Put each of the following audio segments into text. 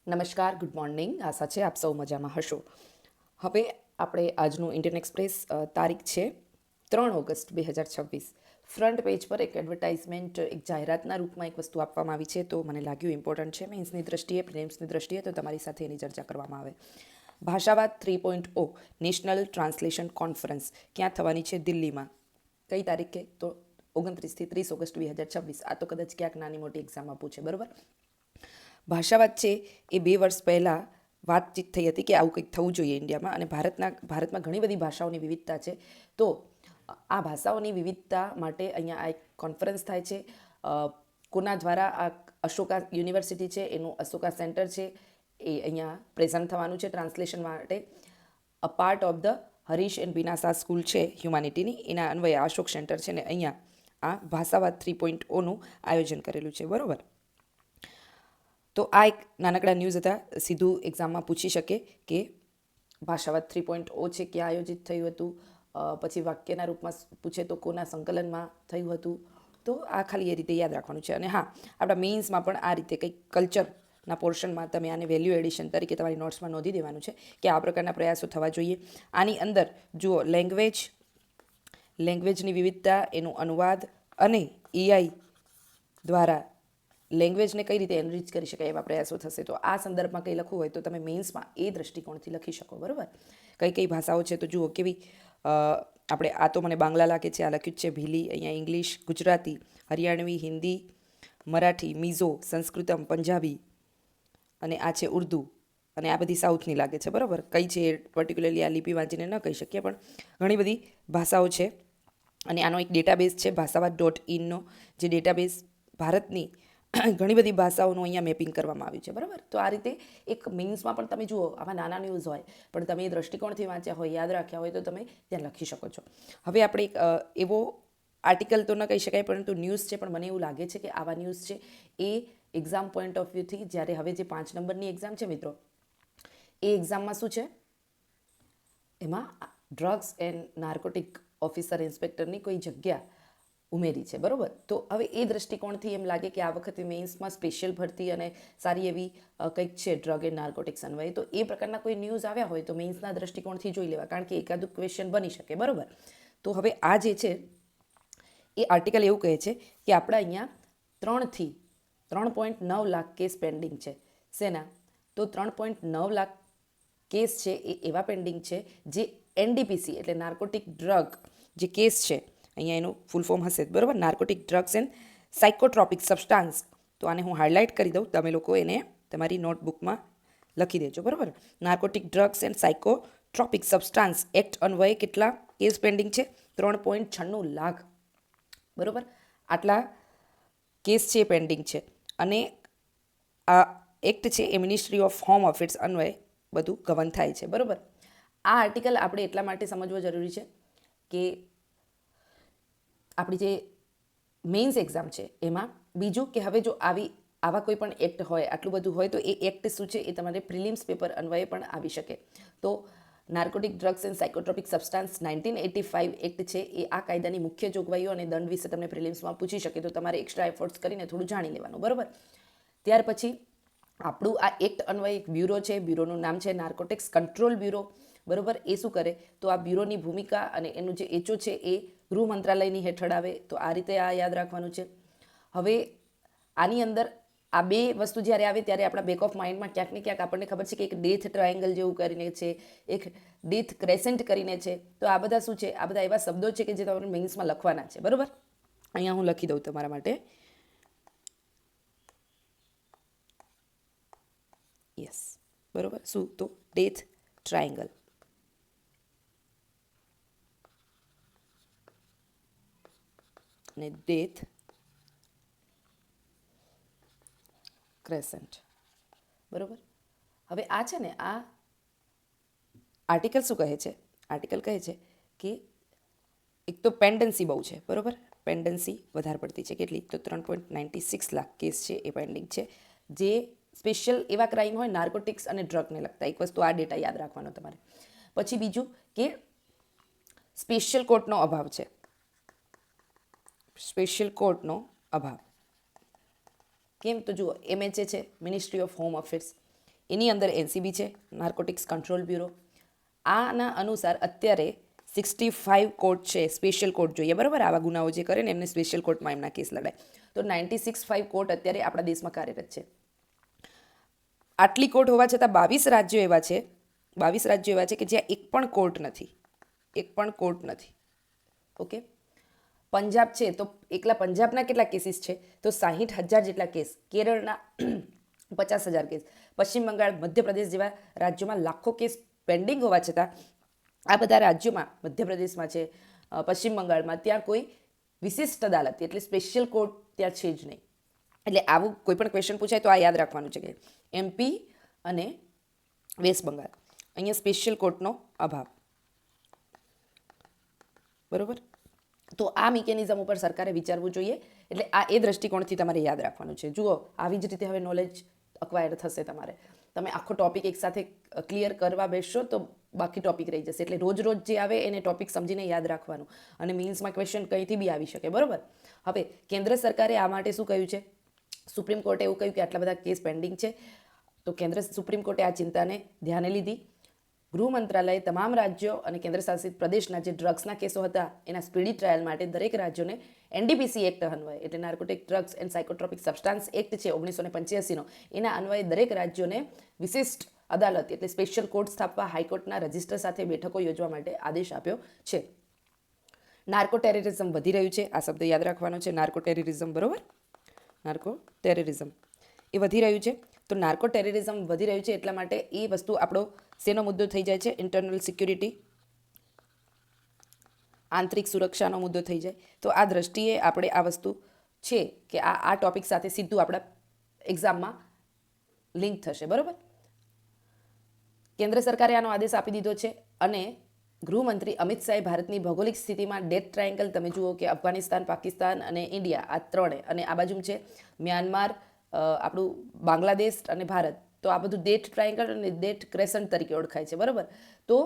નમસ્કાર, good morning. આશા છે આપ સૌ મજામાં હશો. હવે આપણે આજનું ઇન્ડિયન એક્સપ્રેસ તારીખ છે 3 ઓગસ્ટ 2026. ફ્રન્ટ પેજ પર એક એડવર્ટાઇઝમેન્ટ, એક જાહેરાતના રૂપમાં એક વસ્તુ આપવામાં આવી છે, તો મને લાગ્યું ઇમ્પોર્ટન્ટ છે મેન્સની દ્રષ્ટિએ, પ્રિલિમ્સની દ્રષ્ટિએ, તો તમારી સાથે એની ચર્ચા કરવામાં આવે. ભાષાવાદ 3.0 નેશનલ ટ્રાન્સલેશન કોન્ફરન્સ ક્યાં થવાની છે? દિલ્હીમાં. કઈ તારીખે? તો 29 થી 30 ઓગસ્ટ 2026. આ તો કદાચ ક્યાંક નાની મોટી એક્ઝામમાં પૂછે, બરાબર. ભાષાવાદ છે એ 2 વર્ષ પહેલાં વાતચીત થઈ હતી કે આવું કંઈક થવું જોઈએ ઇન્ડિયામાં, અને ભારતમાં ઘણી બધી ભાષાઓની વિવિધતા છે. તો આ ભાષાઓની વિવિધતા માટે અહીંયા આ એક કોન્ફરન્સ થાય છે. કોના દ્વારા? આ અશોકા યુનિવર્સિટી છે, એનું અશોકા સેન્ટર છે, એ અહીંયા પ્રેઝન્ટ થવાનું છે ટ્રાન્સલેશન માટે. A part of the Harish and બીનાસા સ્કૂલ છે હ્યુમાનિટીની, એના અન્વયે અશોક સેન્ટર છે, ને અહીંયા આ ભાષાવાદ 3.0નું આયોજન કરેલું છે, બરાબર. તો આ એક નાનકડા ન્યૂઝ હતા, સીધું એક્ઝામમાં પૂછી શકે કે ભાષાવાદ 3.0 છે, ક્યાં આયોજિત થયું હતું. પછી વાક્યના રૂપમાં પૂછે તો કોના સંકલનમાં થયું હતું. તો આ ખાલી એ રીતે યાદ રાખવાનું છે. અને હા, આપણા મેઇન્સમાં પણ આ રીતે કંઈક કલ્ચરના પોર્શનમાં તમે આને વેલ્યુ એડિશન તરીકે તમારી નોટ્સમાં નોંધી દેવાનું છે કે આ પ્રકારના પ્રયાસો થવા જોઈએ. આની અંદર જુઓ, લેંગ્વેજની વિવિધતા, એનું અનુવાદ અને એઆઈ દ્વારા લેંગ્વેજને કઈ રીતે એનરીચ કરી શકાય એવા પ્રયાસો થશે. તો આ સંદર્ભમાં કંઈ લખવું હોય તો તમે મેઇન્સમાં એ દૃષ્ટિકોણથી લખી શકો, બરાબર. કઈ કઈ ભાષાઓ છે તો જુઓ કેવી. આપણે આ તો મને બાંગ્લા લાગે છે, આ લખ્યું છે ભીલી. અહીંયા ઇંગ્લિશ, ગુજરાતી, હરિયાણવી, હિન્દી, મરાઠી, મિઝો, સંસ્કૃતમ, પંજાબી, અને આ છે ઉર્દુ. અને આ બધી સાઉથની લાગે છે, બરાબર. કઈ છે પર્ટિક્યુલરલી આ લિપિ વાંચીને ન કહી શકીએ, પણ ઘણી બધી ભાષાઓ છે. અને આનો એક ડેટાબેઝ છે ભાષાવાદ.inનો, જે ડેટાબેઝ ભારતની ઘણી બધી ભાષાઓનું અહીંયા મેપિંગ કરવામાં આવ્યું છે, બરાબર. તો આ રીતે એક મેઇન્સમાં પણ તમે જુઓ, આમાં નાના ન્યૂઝ હોય પણ તમે એ દૃષ્ટિકોણથી વાંચ્યા હોય, યાદ રાખ્યા હોય, તો તમે ત્યાં લખી શકો છો. હવે આપણે એક એવો આર્ટિકલ તો ન કહી શકાય, પરંતુ ન્યૂઝ છે, પણ મને એવું લાગે છે કે આવા ન્યૂઝ છે એ એક્ઝામ પોઈન્ટ ઓફ વ્યૂથી, જ્યારે હવે જે 5 નંબરની એક્ઝામ છે મિત્રો, એ એક્ઝામમાં શું છે, એમાં ડ્રગ્સ એન્ડ નાર્કોટિક ઓફિસર ઇન્સ્પેક્ટરની કોઈ જગ્યા ઉમેરી છે, બરાબર. તો હવે એ દૃષ્ટિકોણથી એમ લાગે કે આ વખતે મેઇન્સમાં સ્પેશિયલ ભરતી અને સારી એવી કંઈક છે ડ્રગ એન્ડ નાર્કોટિક્સ અન્વયે. તો એ પ્રકારના કોઈ ન્યૂઝ આવ્યા હોય તો મેઇન્સના દૃષ્ટિકોણથી જોઈ લેવા, કારણ કે એકાદું ક્વેશ્ચન બની શકે, બરાબર. તો હવે આ જે છે એ આર્ટિકલ એવું કહે છે કે આપણા અહીંયા 3 થી 3.9 લાખ કેસ પેન્ડિંગ છે. શેના? તો 3.9 લાખ કેસ છે એ એવા પેન્ડિંગ છે જે એનડીપીસી એટલે નાર્કોટિક ડ્રગ જે કેસ છે, અહીંયા એનું ફૂલ ફોર્મ હશે, બરાબર, નાર્કોટિક ડ્રગ્સ એન્ડ સાયકોટ્રોપિક સબસ્ટાન્સ. તો આને હું હાઇલાઇટ કરી દઉં, તમે લોકો એને તમારી નોટબુકમાં લખી દેજો, બરાબર. Narcotic drugs and psychotropic substance act અન્વયે કેટલા કેસ પેન્ડિંગ છે? 3.96 લાખ, બરાબર. આટલા કેસ છે પેન્ડિંગ છે. અને આ એક્ટ છે એ મિનિસ્ટ્રી ઓફ હોમ અફેર્સ અન્વયે બધું ગવર્ન થાય છે, બરાબર. આ આર્ટિકલ આપણે એટલા માટે સમજવો જરૂરી છે કે આપણી જે મેઇન્સ એક્ઝામ છે એમાં બીજું કે હવે જો આવા કોઈ પણ એક્ટ હોય, આટલું બધું હોય, તો એ એક્ટ શું છે એ તમારે પ્રિલિમ્સ પેપર અન્વયે પણ આવી શકે. તો narcotic drugs and psychotropic substance 1985 act છે એ આ કાયદાની મુખ્ય જોગવાઈઓ અને દંડ વિશે તમને પ્રિલિમ્સમાં પૂછી શકે, તો તમારે એક્સ્ટ્રા એફર્ટ્સ કરીને થોડું જાણી લેવાનું, બરાબર. ત્યાર પછી આપણું આ એક્ટ અન્વયે એક બ્યુરો છે, બ્યુરોનું નામ છે નાર્કોટિક્સ કંટ્રોલ બ્યુરો, બરાબર. એ શું કરે? તો આ બ્યુરોની ભૂમિકા અને એનું જે એચઓ છે એ ગૃહ મંત્રાલયની હેઠળ આવે. તો આ રીતે આ યાદ રાખવાનું છે. હવે આની અંદર આ બે વસ્તુ જ્યારે આવે ત્યારે આપણા બેક ઓફ માઇન્ડમાં ક્યાંક ને ક્યાંક આપણને ખબર છે કે એક ડેથ ટ્રાયેંગલ જેવું કરીને છે, એક ડેથ ક્રેસેન્ટ કરીને છે. તો આ બધા શું છે? આ બધા એવા શબ્દો છે કે જે તમારે મેઇન્સમાં લખવાના છે, બરાબર. અહીંયા હું લખી દઉં તમારા માટે. યસ, બરાબર. શું? તો ડેથ ટ્રાયેંગલ અને ડેથ ક્રેસન્ટ, બરાબર. હવે આ છે ને, આ આર્ટિકલ શું કહે છે? આર્ટિકલ કહે છે કે એક તો પેન્ડન્સી બહુ છે, બરાબર. પેન્ડન્સી વધારે પડતી છે. કેટલી? તો 3.96 લાખ કેસ છે એ પેન્ડિંગ છે, જે સ્પેશિયલ એવા ક્રાઇમ હોય નાર્કોટિક્સ અને ડ્રગને લગતા. એક વસ્તુ આ ડેટા યાદ રાખવાનો તમારે. પછી બીજું કે સ્પેશિયલ કોર્ટનો અભાવ છે, સ્પેશિયલ કોર્ટનો અભાવ. કેમ? તો જુઓ, એમએચએ છે મિનિસ્ટ્રી ઓફ હોમ અફેર્સ, એની અંદર એનસીબી છે, નાર્કોટિક્સ કંટ્રોલ બ્યુરો. આના અનુસાર અત્યારે 65 કોર્ટ છે, સ્પેશિયલ કોર્ટ જોઈએ, બરાબર, આવા ગુનાઓ જે કરે ને એમને સ્પેશિયલ કોર્ટમાં એમના કેસ લડાય. તો 96 કોર્ટ અત્યારે આપણા દેશમાં કાર્યરત છે. આટલી કોર્ટ હોવા છતાં 22 રાજ્યો એવા છે, 22 રાજ્યો એવા છે કે જ્યાં એક પણ કોર્ટ નથી, એક પણ કોર્ટ નથી. ઓકે, પંજાબ છે તો એકલા પંજાબના કેટલા કેસીસ છે? તો 60,000 જેટલા કેસ, કેરળના 50,000 કેસ, પશ્ચિમ બંગાળ, મધ્યપ્રદેશ જેવા રાજ્યોમાં લાખો કેસ પેન્ડિંગ હોવા છતાં આ બધા રાજ્યોમાં, મધ્યપ્રદેશમાં છે, પશ્ચિમ બંગાળમાં, ત્યાં કોઈ વિશિષ્ટ અદાલત એટલે સ્પેશિયલ કોર્ટ ત્યાં છે જ નહીં. એટલે આવું કોઈ પણ ક્વેશ્ચન પૂછાય તો આ યાદ રાખવાનું છે કે એમપી અને વેસ્ટ બંગાળ અહીંયા સ્પેશિયલ કોર્ટનો અભાવ. બરાબર, તો આ મિકેનિઝમ ઉપર સરકારે વિચારવું જોઈએ. એટલે આ એ દ્રષ્ટિકોણથી તમારે યાદ રાખવાનું છે. જુઓ, આવી જ રીતે હવે નોલેજ અક્વાયર થશે તમારે. તમે આખો ટોપિક એકસાથે ક્લિયર કરવા બેસશો તો બાકી ટોપિક રહી જશે. એટલે રોજ રોજ જે આવે એને ટોપિક સમજીને યાદ રાખવાનું. અને મીન્સમાં ક્વેશ્ચન કંઈથી બી આવી શકે. બરાબર, હવે કેન્દ્ર સરકારે આ માટે શું કહ્યું છે? સુપ્રીમ કોર્ટે એવું કહ્યું કે આટલા બધા કેસ પેન્ડિંગ છે, તો સુપ્રીમ કોર્ટે આ ચિંતાને ધ્યાને લીધી. ગૃહ મંત્રાલયે તમામ રાજ્યો અને કેન્દ્રશાસિત પ્રદેશના જે ડ્રગ્સના કેસો હતા એના સ્પીડી ટ્રાયલ માટે દરેક રાજ્યોને એનડીપીસી એક્ટ અન્વયે, એટલે narcotic drugs and psychotropic substance act છે 1985નો, એના અન્વયે દરેક રાજ્યોને વિશિષ્ટ અદાલત એટલે સ્પેશિયલ કોર્ટ સ્થાપવા હાઈકોર્ટના રજિસ્ટર સાથે બેઠકો યોજવા માટે આદેશ આપ્યો છે. નાર્કો ટેરરિઝમ વધી રહ્યું છે, આ શબ્દ યાદ રાખવાનો છે. નાર્કો ટેરરિઝમ, બરાબર, નાર્કો ટેરરિઝમ એ વધી રહ્યું છે. તો નાર્કો ટેરરિઝમ વધી રહ્યું છે એટલા માટે એ વસ્તુ આપણો શેનો મુદ્દો થઈ જાય છે? ઇન્ટરનલ સિક્યુરિટી, આંતરિક સુરક્ષાનો મુદ્દો થઈ જાય. તો આ દ્રષ્ટિએ આપણે આ વસ્તુ છે કે આ ટોપિક સાથે સીધું આપણા એક્ઝામમાં લિંક થશે. બરાબર, કેન્દ્ર સરકારે આનો આદેશ આપી દીધો છે. અને ગૃહમંત્રી અમિત શાહે ભારતની ભૌગોલિક સ્થિતિમાં ડેથ ટ્રાયેંગલ, તમે જુઓ કે અફઘાનિસ્તાન, પાકિસ્તાન અને ઇન્ડિયા, આ ત્રણે, અને આ બાજુ છે મ્યાનમાર, આપણું બાંગ્લાદેશ અને ભારત, તો આ બધું ડેથ ટ્રાયેંગલ અને ડેથ ક્રેસન્ટ તરીકે ઓળખાય છે. બરાબર, તો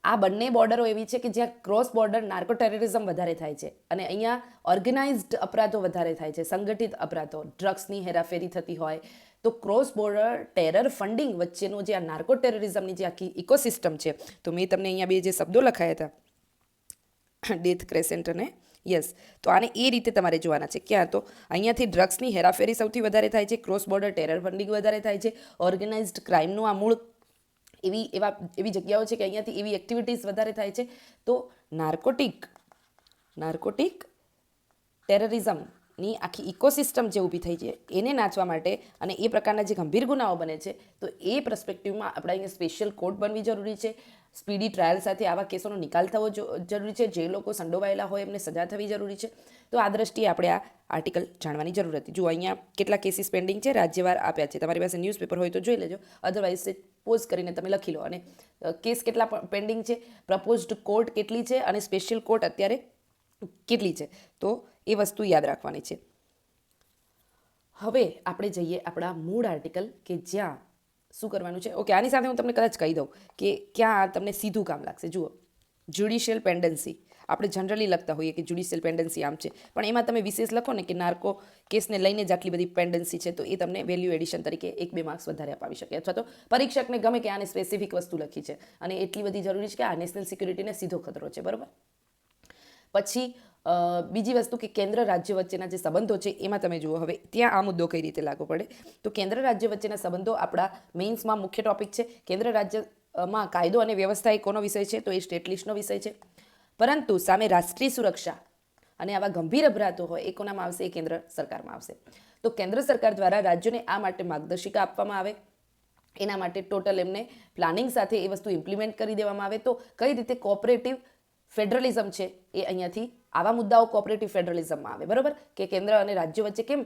આ બંને બોર્ડરો એવી છે કે જ્યાં ક્રોસ બોર્ડર નાર્કો ટેરરિઝમ વધારે થાય છે. અને અહીંયા ઓર્ગેનાઇઝડ અપરાધો વધારે થાય છે, સંગઠિત અપરાધો, ડ્રગ્સની હેરાફેરી થતી હોય. તો ક્રોસ બોર્ડર ટેરર ફંડિંગ વચ્ચેનું જે આ નાર્કો ટેરરિઝમની જે આખી ઇકોસિસ્ટમ છે, તો મેં તમને અહીંયા બે જે શબ્દો લખાયા હતા, ડેથ ક્રેસન્ટ અને યસ, તો આને એ રીતે તમારે જોવાના છે. ક્યાં? તો અહીંયાથી ડ્રગ્સની હેરાફેરી સૌથી વધારે થાય છે, ક્રોસ બોર્ડર ટેરર ફંડિંગ વધારે થાય છે, ઓર્ગેનાઇઝડ ક્રાઇમનું આ મૂળ એવી જગ્યાઓ છે કે અહીંયાથી એવી એક્ટિવિટીઝ વધારે થાય છે. તો નાર્કોટિક ટેરરિઝમની આખી ઇકોસિસ્ટમ જે ઊભી થઈ છે એને નાચવા માટે અને એ પ્રકારના જે ગંભીર ગુનાઓ બને છે, તો એ પર્સપેક્ટિવમાં આપણે અહીંયા સ્પેશિયલ કોર્ટ બનવી જરૂરી છે. સ્પીડી ટ્રાયલ સાથે આવા કેસોનો નિકાલ થવો જરૂરી છે. જે લોકો સંડોવાયેલા હોય એમને સજા થવી જરૂરી છે. તો આ દ્રષ્ટિએ આપણે આ આર્ટિકલ જાણવાની જરૂર હતી. જુઓ, અહીંયા કેટલા કેસીસ પેન્ડિંગ છે, રાજ્યવાર આપ્યા છે. તમારી પાસે ન્યૂઝપેપર હોય તો જોઈ લેજો, અધરવાઇઝ પોઝ કરીને તમે લખી લો. અને કેસ કેટલા પેન્ડિંગ છે, પ્રપોઝડ કોર્ટ કેટલી છે અને સ્પેશિયલ કોર્ટ અત્યારે કેટલી છે, તો એ વસ્તુ યાદ રાખવાની છે. હવે આપણે જઈએ આપણા મૂળ આર્ટિકલ કે જ્યાં શું કરવાનું છે. ઓકે, આની સાથે હું તમને કદાચ કહી દઉં કે ક્યાં તમને સીધું કામ લાગશે. જુઓ, જ્યુડિશિયલ પેન્ડન્સી, આપણે જનરલી લખતા હોઈએ કે જ્યુડિશિયલ પેન્ડન્સી આમ છે, પણ એમાં તમે વિશેષ લખો ને કે નાર્કો કેસને લઈને જ આટલી બધી પેન્ડન્સી છે, તો એ તમને વેલ્યુ એડિશન તરીકે 1-2 માર્ક્સ વધારે અપાવી શકે. અથવા તો પરીક્ષકને ગમે કે આને સ્પેસિફિક વસ્તુ લખી છે અને એટલી બધી જરૂરી છે કે આ નેશનલ સિક્યુરિટીને સીધો ખતરો છે. બરાબર, પછી બીજી વસ્તુ કે કેન્દ્ર રાજ્ય વચ્ચેના જે સંબંધો છે એમાં તમે જુઓ હવે ત્યાં આ મુદ્દો કઈ રીતે લાગુ પડે. તો કેન્દ્ર રાજ્ય વચ્ચેના સંબંધો આપણા મેઇન્સમાં મુખ્ય ટોપિક છે. કેન્દ્ર રાજ્યમાં કાયદો અને વ્યવસ્થા એ કોનો વિષય છે? તો એ સ્ટેટ લિસ્ટનો વિષય છે. પરંતુ સામે રાષ્ટ્રીય સુરક્ષા અને આવા ગંભીર અપરાધો હોય એ કોનામાં આવશે? એ કેન્દ્ર સરકારમાં આવશે. તો કેન્દ્ર સરકાર દ્વારા રાજ્યોને આ માટે માર્ગદર્શિકા આપવામાં આવે, એના માટે ટોટલ એમને પ્લાનિંગ સાથે એ વસ્તુ ઇમ્પ્લિમેન્ટ કરી દેવામાં આવે. તો કઈ રીતે કોઓપરેટિવ ફેડરલિઝમ છે એ અહીંયાથી આવા મુદ્દાઓ કોઓપરેટિવ ફેડરલિઝમમાં આવે. બરાબર, કે કેન્દ્ર અને રાજ્ય વચ્ચે કેમ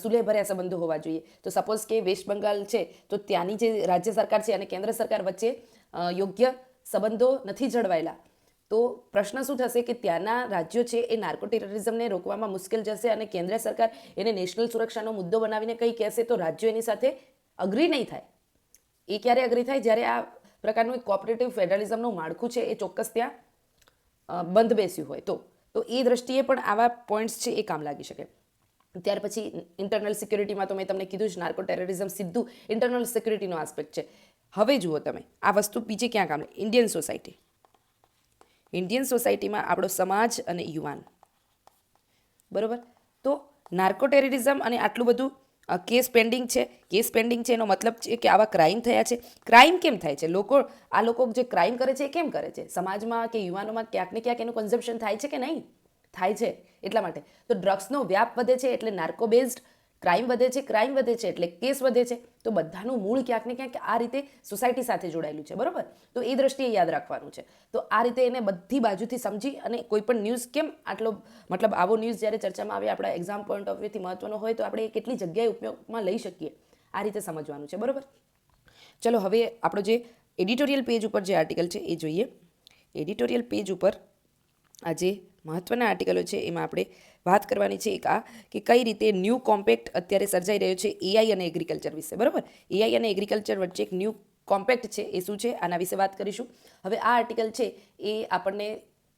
સુલેહભર્યા સંબંધો હોવા જોઈએ. તો સપોઝ કે વેસ્ટ બંગાળ છે તો ત્યાંની જે રાજ્ય સરકાર છે અને કેન્દ્ર સરકાર વચ્ચે યોગ્ય સંબંધો નથી જળવાયેલા, તો પ્રશ્ન શું થશે કે ત્યાંના રાજ્યો છે એ નાર્કો ટેરરિઝમને રોકવામાં મુશ્કેલ જશે અને કેન્દ્ર સરકાર એને નેશનલ સુરક્ષાનો મુદ્દો બનાવીને કંઈ કહેશે તો રાજ્યો એની સાથે અગ્રી નહીં થાય. એ ક્યારે અગ્રી થાય? જ્યારે આ પ્રકારનું એક કોઓપરેટિવ ફેડરલિઝમનું માળખું છે એ ચોક્કસ ત્યાં બંધ બેસ્યું હોય. તો એ દ્રષ્ટિએ પણ આવા પોઈન્ટ્સ છે એ કામ લાગી શકે. ત્યાર પછી ઇન્ટરનલ સિક્યુરિટીમાં તો મેં તમને કીધું જ, નાર્કો ટેરરિઝમ સીધું ઇન્ટરનલ સિક્યુરિટીનો આસ્પેક્ટ છે. હવે જુઓ તમે આ વસ્તુ બીજે ક્યાં કામ લે. ઇન્ડિયન સોસાયટીમાં આપણો સમાજ અને યુવાન, બરાબર. તો નાર્કો ટેરરિઝમ અને આટલું બધું કેસ પેન્ડિંગ છે એનો મતલબ છે કે આવા ક્રાઇમ થયા છે. ક્રાઇમ કેમ થાય છે? આ લોકો જે ક્રાઇમ કરે છે એ કેમ કરે છે? સમાજમાં કે યુવાનોમાં ક્યાંક ને ક્યાંક એનું કન્ઝમ્પશન થાય છે કે નહીં થાય છે, એટલા માટે. તો ડ્રગ્સનો વ્યાપ વધે છે એટલે નાર્કો બેઝડ ક્રાઇમ વધે છે, ક્રાઇમ વધે છે એટલે કેસ વધે છે. તો બધાનું મૂળ ક્યાંક ને ક્યાંક આ રીતે સોસાયટી સાથે જોડાયેલું છે, બરાબર. તો એ દ્રષ્ટિએ યાદ રાખવાનું છે. તો આ રીતે એને બધી બાજુથી સમજી અને કોઈ પણ ન્યૂઝ કેમ આટલો મતલબ આવો ન્યૂઝ જ્યારે ચર્ચામાં આવે આપણા એક્ઝામ પોઈન્ટ ઓફ વ્યૂથી મહત્વનો હોય તો આપણે એ કેટલી જગ્યાએ ઉપયોગમાં લઈ શકીએ આ રીતે સમજવાનું છે, બરાબર. ચલો હવે આપણો જે એડિટોરિયલ પેજ ઉપર જે આર્ટિકલ છે એ જોઈએ. એડિટોરિયલ પેજ ઉપર આ જે મહત્ત્વના આર્ટિકલો છે એમાં આપણે વાત કરવાની છે એક આ કે કઈ રીતે ન્યૂ કોમ્પેક્ટ અત્યારે સર્જાઈ રહ્યો છે એઆઈ અને એગ્રીકલ્ચર વિશે, બરાબર. એઆઈ અને એગ્રીકલ્ચર વચ્ચે એક ન્યૂ કોમ્પેક્ટ છે એ શું છે આના વિશે વાત કરીશું. હવે આ આર્ટિકલ છે એ આપણને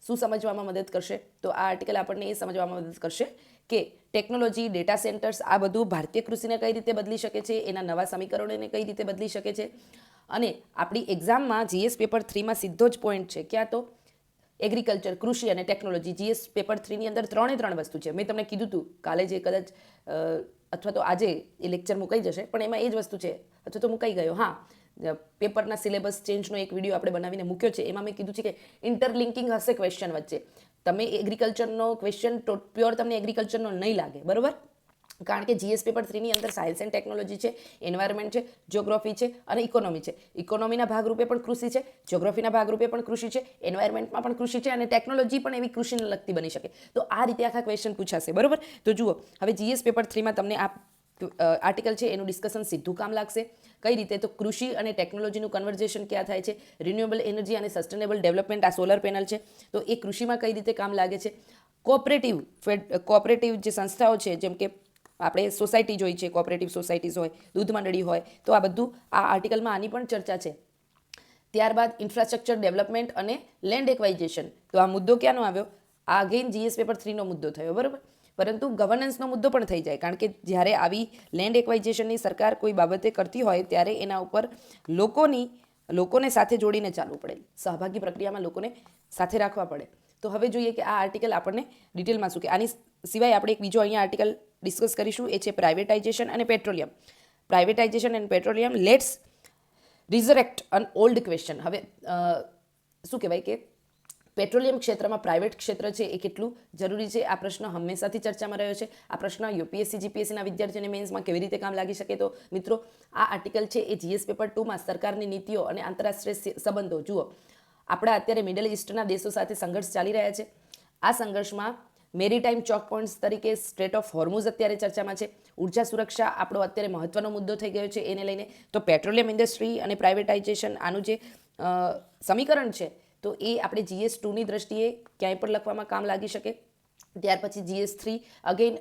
શું સમજવામાં મદદ કરશે? તો આ આર્ટિકલ આપણને એ સમજવામાં મદદ કરશે કે ટેકનોલોજી, ડેટા સેન્ટર્સ આ બધું ભારતીય કૃષિને કઈ રીતે બદલી શકે છે, એના નવા સમીકરણોને કઈ રીતે બદલી શકે છે. અને આપણી એક્ઝામમાં જીએસ પેપર 3માં સીધો જ પોઈન્ટ છે ક્યાં તો એગ્રીકલ્ચર, કૃષિ અને ટેકનોલોજી. જીએસ પેપર 3ની અંદર 3 વસ્તુ છે. મેં તમને કીધું હતું કાલે જે કદાચ અથવા તો આજે એ લેક્ચર મુકાઈ જશે પણ એમાં એ જ વસ્તુ છે અથવા તો મુકાઈ ગયો. હા, પેપરના સિલેબસ ચેન્જનો એક વિડીયો આપણે બનાવીને મૂક્યો છે. એમાં મેં કીધું છે કે ઇન્ટરલિંકિંગ હશે ક્વેશ્ચન વચ્ચે. તમે એગ્રીકલ્ચરનો ક્વેશ્ચન પ્યોર તમને એગ્રીકલ્ચરનો નહીં લાગે, બરાબર. કારણ કે જીએસ પેપર 3ની અંદર સાયન્સ એન્ડ ટેકનોલોજી છે, એન્વાયરમેન્ટ છે, જ્યોગ્રાફી છે અને ઇકોનોમી છે. ઇકોનોમીના ભાગરૂપે પણ કૃષિ છે, જ્યોગ્રાફીના ભાગરૂપે પણ કૃષિ છે, એન્વાયરમેન્ટમાં પણ કૃષિ છે અને ટેકનોલોજી પણ એવી કૃષિને લગતી બની શકે. તો આ રીતે આખા ક્વેશ્ચન પૂછાશે, બરાબર. તો જુઓ હવે જીએસ પેપર 3માં તમને આ આર્ટિકલ છે એનું ડિસ્કશન સીધું કામ લાગશે. કઈ રીતે? તો કૃષિ અને ટેકનોલોજીનું કન્વર્ઝેશન ક્યાં થાય છે, રિન્યુએબલ એનર્જી અને સસ્ટેનેબલ ડેવલપમેન્ટ, આ સોલર પેનલ છે તો એ કૃષિમાં કઈ રીતે કામ લાગે છે. કોઓપરેટિવ જે સંસ્થાઓ છે જેમ કે આપણે સોસાયટી જોઈ છે, કોઓપરેટિવ સોસાયટીઝ હોય, દૂધ મંડળી હોય, તો આ બધું આ આર્ટિકલમાં આની પણ ચર્ચા છે. ત્યારબાદ ઇન્ફ્રાસ્ટ્રક્ચર ડેવલપમેન્ટ અને લેન્ડ એક્વાઇઝેશન. તો આ મુદ્દો ક્યાંનો આવ્યો? આ અગેન જીએસ પેપર 3નો મુદ્દો થયો, બરાબર. પરંતુ ગવર્નન્સનો મુદ્દો પણ થઈ જાય કારણ કે જ્યારે આવી લેન્ડ એક્વાઇઝેશનની સરકાર કોઈ બાબતે કરતી હોય ત્યારે એના ઉપર લોકોને સાથે જોડીને ચાલવું પડે, સહભાગી પ્રક્રિયામાં લોકોને સાથે રાખવા પડે. તો હવે જોઈએ કે આ આર્ટિકલ આપણને ડિટેલમાં શું કે. આની સિવાય આપણે એક બીજો અહીંયા આર્ટિકલ ડિસ્કસ કરીશું, એ છે પ્રાઇવેટાઇઝેશન અને petroleum. Privatisation and petroleum, let's resurrect an old question. હવે શું કહેવાય કે પેટ્રોલિયમ ક્ષેત્રમાં પ્રાઇવેટ ક્ષેત્ર છે એ કેટલું જરૂરી છે આ પ્રશ્ન હંમેશાથી ચર્ચામાં રહ્યો છે. આ પ્રશ્ન યુપીએસસી જીપીએસસીના વિદ્યાર્થીઓને મેન્સમાં કેવી રીતે કામ લાગી શકે? તો મિત્રો આ આર્ટિકલ છે એ જીએસ પેપર 2માં સરકારની નીતિઓ અને આંતરરાષ્ટ્રીય સંબંધો. જુઓ આપણા અત્યારે મિડલ ઇસ્ટના દેશો સાથે સંઘર્ષ ચાલી રહ્યા છે. આ સંઘર્ષમાં મેરીટાઈમ ચોક પોઈન્ટ્સ તરીકે સ્ટ્રેટ ઓફ હોર્મુઝ અત્યારે ચર્ચામાં છે. ઉર્જા સુરક્ષા આપણો અત્યારે મહત્વનો મુદ્દો થઈ ગયો છે એને લઈને. તો પેટ્રોલિયમ ઇન્ડસ્ટ્રી અને પ્રાઇવેટાઇઝેશન આનું જે સમીકરણ છે તો એ આપણે GS 2ની દ્રષ્ટિએ ક્યાંય પણ લખવામાં કામ લાગી શકે. ત્યાર પછી GS 3 અગેન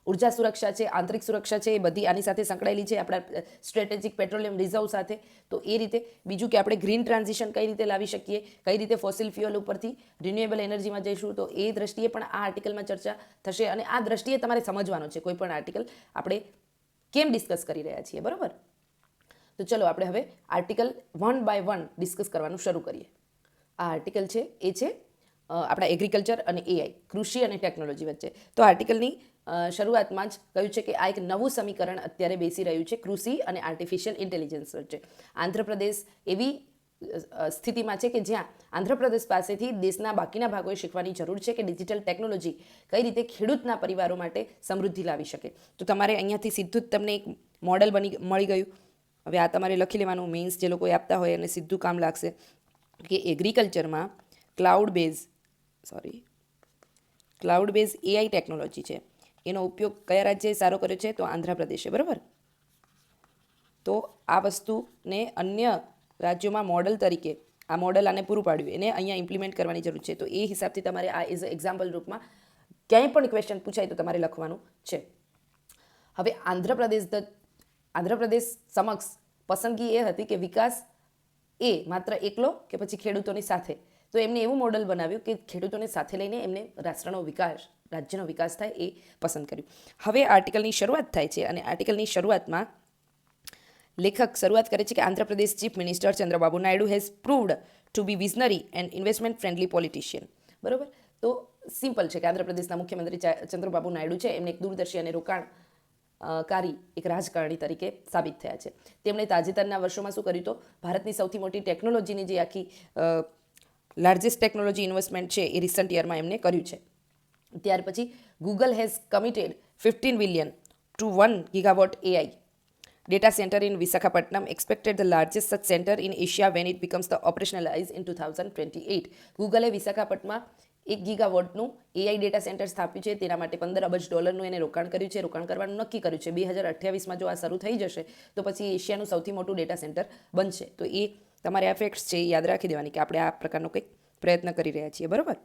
ઉર્જા સુરક્ષા છે, આંતરિક સુરક્ષા છે, એ બધી આની સાથે સંકળાયેલી છે આપણા સ્ટ્રેટેજિક પેટ્રોલિયમ રિઝર્વ સાથે. તો એ રીતે બીજું કે આપણે ગ્રીન ટ્રાન્ઝિશન કઈ રીતે લાવી શકીએ, કઈ રીતે ફોસિલ ફ્યુઅલ ઉપરથી રિન્યુએબલ એનર્જીમાં જઈશું, તો એ દ્રષ્ટિએ પણ આ આર્ટિકલમાં ચર્ચા થશે. અને આ દ્રષ્ટિએ તમારે સમજવાનો છે કોઈ પણ આર્ટિકલ આપણે કેમ ડિસ્કસ કરી રહ્યા છીએ, બરાબર. તો ચલો આપણે હવે આર્ટિકલ 1 બાય 1 ડિસ્કસ કરવાનું શરૂ કરીએ. આ આર્ટિકલ છે એ છે આપણા એગ્રીકલ્ચર અને એઆઈ, કૃષિ અને ટેકનોલોજી વચ્ચે. તો આર્ટિકલની શરૂઆતમાં જ કહ્યું છે કે આ એક નવું સમીકરણ અત્યારે બેસી રહ્યું છે કૃષિ અને આર્ટિફિશિયલ ઇન્ટેલિજન્સ વચ્ચે. આંધ્રપ્રદેશ એવી સ્થિતિમાં છે કે જ્યાં આંધ્રપ્રદેશ પાસેથી દેશના બાકીના ભાગોએ શીખવાની જરૂર છે કે ડિજિટલ ટેકનોલોજી કઈ રીતે ખેડૂતના પરિવારો માટે સમૃદ્ધિ લાવી શકે. તો તમારે અહીંયાથી સીધું જ તમને એક મોડેલ મળી ગયું. હવે આ તમારે લખી લેવાનું, મેન્સ જે લોકોએ આપતા હોય અને સીધું કામ લાગશે કે એગ્રીકલ્ચરમાં ક્લાઉડ બેઝ એઆઈ ટેકનોલોજી છે એનો ઉપયોગ કયા રાજ્યએ સારો કર્યો છે? તો આંધ્રપ્રદેશે, બરાબર. તો આ વસ્તુને અન્ય રાજ્યોમાં મોડલ તરીકે આ મોડલ આને પૂરું પાડ્યું, એને અહીંયા ઇમ્પ્લિમેન્ટ કરવાની જરૂર છે. તો એ હિસાબથી તમારે આ એઝ અ એક્ઝામ્પલ રૂપમાં ક્યાંય પણ ક્વેશ્ચન પૂછાય તો તમારે લખવાનું છે. હવે આંધ્રપ્રદેશ સમક્ષ પસંદગી એ હતી કે વિકાસ એ માત્ર એકલો કે પછી ખેડૂતોની સાથે. તો એમને એવું મોડલ બનાવ્યું કે ખેડૂતોને સાથે લઈને એમને રાષ્ટ્રનો વિકાસ, રાજ્યનો વિકાસ થાય એ પસંદ કર્યું. હવે આર્ટિકલની શરૂઆત થાય છે અને આર્ટિકલની શરૂઆતમાં લેખક શરૂઆત કરે છે કે Andhra Pradesh chief minister Chandrababu Naidu has proved to be visionary and investment friendly politician. બરાબર, તો સિમ્પલ છે કે આંધ્રપ્રદેશના મુખ્યમંત્રી ચંદ્રબાબુ નાયડુ છે એમને એક દૂરદર્શી અને રોકાણકારી એક રાજકારણી તરીકે સાબિત થયા છે. તેમણે તાજેતરના વર્ષોમાં શું કર્યું? તો ભારતની સૌથી મોટી ટેકનોલોજીની જે આખી લાર્જેસ્ટ ટેકનોલોજી ઇન્વેસ્ટમેન્ટ છે એ રિસન્ટ યરમાં એમને કર્યું છે. ત્યાર પછી Google has committed 15 billion to 1 gigawatt AI data center in Visakhapatnam, expected the largest such center in Asia when it becomes the operationalized in 2028. ગૂગલે વિશાખાપટ્ટનમાં 1 ગીગાવોટનું AI ડેટા સેન્ટર સ્થાપ્યું છે. તેના માટે $15 અબજ એને રોકાણ કર્યું છે, રોકાણ કરવાનું નક્કી કર્યું છે. 2028માં જો આ શરૂ થઈ જશે તો પછી એશિયાનું સૌથી મોટું ડેટા સેન્ટર બનશે. તો એ તમારે આ ફેક્ટ્સ છે એ યાદ રાખી દેવાની કે આપણે આ પ્રકારનો કંઈક પ્રયત્ન કરી રહ્યા છીએ. બરાબર,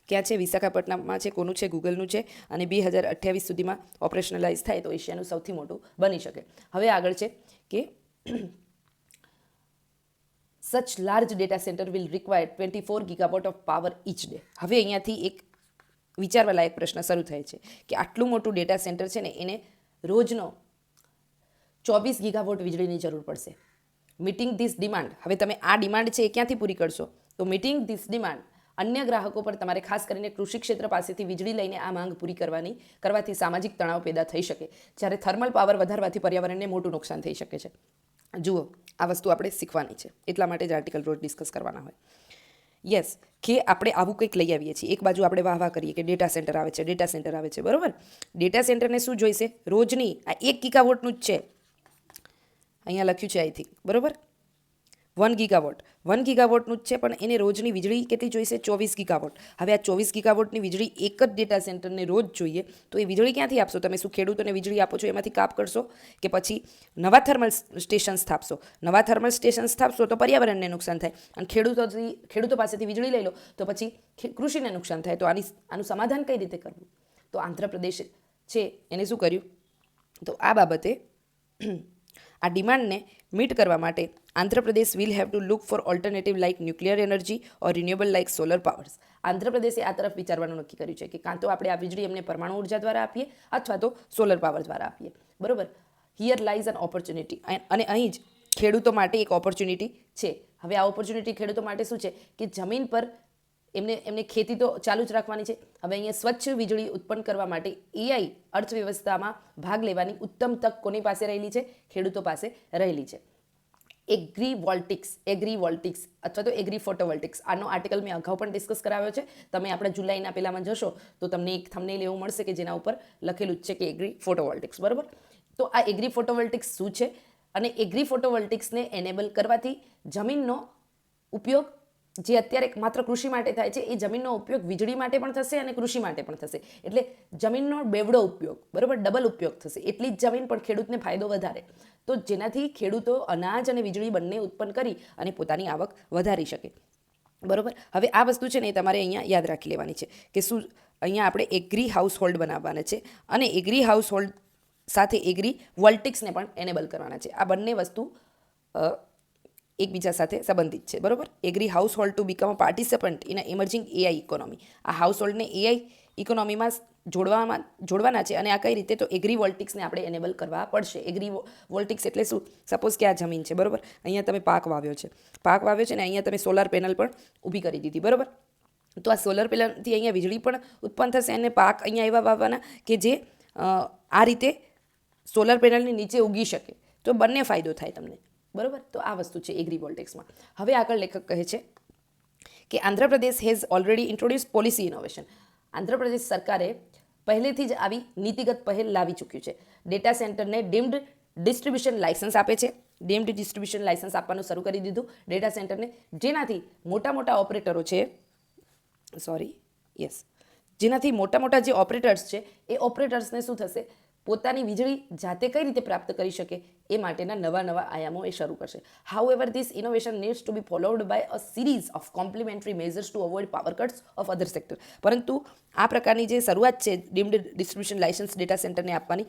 ક્યાં છે? વિશાખાપટ્ટનમમાં છે. કોનું છે? ગૂગલનું છે. અને 2028 સુધીમાં ઓપરેશનલાઇઝ થાય તો એશિયાનું સૌથી મોટું બની શકે. હવે આગળ છે કે such large data centre will require 24 gigawatt of power each day. હવે અહીંયાથી એક વિચારવા લાયક પ્રશ્ન શરૂ થાય છે કે આટલું મોટું ડેટા સેન્ટર છે ને એને રોજનો 24 ગીગાવોટ વીજળીની જરૂર પડશે. મીટિંગ ધીસ ડિમાન્ડ, હવે તમે આ ડિમાન્ડ છે એ ક્યાંથી પૂરી કરશો? તો મીટિંગ ધીસ ડિમાન્ડ, અન્ય ગ્રાહકો પર તમારે ખાસ કરીને કૃષિ ક્ષેત્ર પાસેથી વીજળી લઈને આ માંગ પૂરી કરવાથી સામાજિક તણાવ પેદા થઈ શકે. જ્યારે થર્મલ પાવર વધારવાથી પર્યાવરણને મોટું નુકસાન થઈ શકે છે. જુઓ, આ વસ્તુ આપણે શીખવાની છે, એટલા માટે જ આર્ટિકલ રોજ ડિસ્કસ કરવાના હોય. યસ, કે આપણે આવું કંઈક લઈ આવીએ છીએ. એક બાજુ આપણે વાહ કરીએ કે ડેટા સેન્ટર આવે છે, ડેટા સેન્ટર આવે છે. બરાબર, ડેટા સેન્ટરને શું જોઈશે? રોજની આ 1 ગીગાવોટનું જ છે, અહીંયા લખ્યું છે આઈ થિંક. બરાબર, 1 ગીગાવોટ 1 ગીગાવોટનું જ છે, પણ એને રોજની વીજળી કેટલી જોઈશે? 24 ગીગાવોટ. હવે આ 24 ગીગાવોટની વીજળી એક જ ડેટા સેન્ટરને રોજ જોઈએ તો એ વીજળી ક્યાંથી આપશો? તમે શું ખેડૂતોને વીજળી આપો છો એમાંથી કાપ કરશો કે પછી નવા થર્મલ સ્ટેશન સ્થાપશો? નવા થર્મલ સ્ટેશન સ્થાપશો તો પર્યાવરણને નુકસાન થાય, અને ખેડૂતો પાસેથી વીજળી લઈ લો તો પછી કૃષિને નુકસાન થાય. તો આનું સમાધાન કઈ રીતે કરવું? તો આંધ્રપ્રદેશ છે એને શું કર્યું? તો આ બાબતે આ ડિમાન્ડને મીટ કરવા માટે Andhra Pradesh will have to look for alternative like nuclear energy or renewable like solar powers. આંધ્રપ્રદેશે આ તરફ વિચારવાનું નક્કી કર્યું છે કે કાં તો આપણે આ વીજળી એમને પરમાણુ ઉર્જા દ્વારા આપીએ અથવા તો સોલર પાવર દ્વારા આપીએ. બરાબર, હિયર લાઇઝ એન ઓપોર્ચ્યુનિટી, અને અહીં જ ખેડૂતો માટે એક ઓપોર્ચ્યુનિટી છે. હવે આ ઓપોર્ચ્યુનિટી ખેડૂતો માટે શું છે કે જમીન પર એમને ખેતી તો ચાલુ જ રાખવાની છે. હવે અહીંયા સ્વચ્છ વીજળી ઉત્પન્ન કરવા માટે AI અર્થવ્યવસ્થામાં ભાગ લેવાની ઉત્તમ તક કોની પાસે રહેલી છે? ખેડૂતો પાસે રહેલી છે. એગ્રીવોલ્ટિક્સ અથવા તો એગ્રી ફોટોવોલ્ટિક્સ, આનો આર્ટિકલ મેં અગાઉ પણ ડિસ્કસ કરાવ્યો છે. તમે આપણા જુલાઈના પહેલામાં જશો તો તમને એક થંબનેલ એવું મળશે કે જેના ઉપર લખેલું જ છે કે એગ્રી ફોટોવોલ્ટિક્સ. બરાબર, તો આ એગ્રી ફોટોવોલ્ટિક્સ શું છે? અને એગ્રી ફોટોવોલ્ટિક્સને એનેબલ કરવાથી જમીનનો ઉપયોગ જે અત્યારે માત્ર કૃષિ માટે થાય છે એ જમીનનો ઉપયોગ વીજળી માટે પણ થશે અને કૃષિ માટે પણ થશે. એટલે જમીનનો બેવડો ઉપયોગ, બરાબર, ડબલ ઉપયોગ થશે. એટલી જ જમીન પણ ખેડૂતને ફાયદો વધારે, તો જેનાથી ખેડૂતો અનાજ અને વીજળી બંને ઉત્પન્ન કરી અને પોતાની આવક વધારી શકે. બરાબર, હવે આ વસ્તુ છે ને એ તમારે અહીંયા યાદ રાખી લેવાની છે કે શું અહીંયા આપણે એગ્રી હાઉસ હોલ્ડ બનાવવાના છે અને એગ્રી હાઉસ હોલ્ડ સાથે એગ્રી વોલ્ટિક્સને પણ એનેબલ કરવાના છે. આ બંને વસ્તુ એકબીજા સાથે સંબંધિત છે. બરાબર, agri household to become a participant in a emerging AI economy. આ હાઉસ હોલ્ડને AI ઇકોનોમીમાં જોડવાના છે. અને આ કઈ રીતે? તો એગ્રી વોલ્ટિક્સને આપણે એનેબલ કરવા પડશે. એગ્રી વોલ્ટિક્સ એટલે શું? સપોઝ કે આ જમીન છે, બરાબર, અહીંયા તમે પાક વાવ્યો છે ને અહીંયા તમે સોલાર પેનલ પણ ઊભી કરી દીધી. બરાબર, તો આ સોલર પેનલથી અહીંયા વીજળી પણ ઉત્પન્ન થશે અને પાક અહીંયા એવા વાવવાના કે જે આ રીતે સોલર પેનલની નીચે ઉગી શકે, તો બંને ફાયદો થાય તમને. બરાબર, તો આ વસ્તુ છે એગ્રીવોલ્ટિક્સમાં. હવે આગળ લેખક કહે છે કે Andhra Pradesh has already introduce policy innovation. Andhra Pradesh સરકારે પહેલેથી જ આવી નીતિગત પહેલ લાવી ચૂક્યું છે. ડેટા સેન્ટરને ડીમ્ડ ડિસ્ટ્રીબ્યુશન લાયસન્સ આપે છે. ડીમ્ડ ડિસ્ટ્રીબ્યુશન લાયસન્સ આપવાનું શરૂ કરી દીધું ડેટા સેન્ટરને, જેનાથી મોટા ઓપરેટરો છે, જેનાથી મોટા જે ઓપરેટર્સ છે એ ઓપરેટર્સને શું થશે? પોતાની વીજળી જાતે કઈ રીતે પ્રાપ્ત કરી શકે એ માટેના નવા આયામો એ શરૂ કરશે. However this innovation needs to be followed by a series of complementary measures to avoid power cuts of other sector. પરંતુ આ પ્રકારની જે શરૂઆત છે ડીમ્ડ ડિસ્ટ્રીબ્યુશન લાયસન્સ ડેટા સેન્ટરને આપવાની,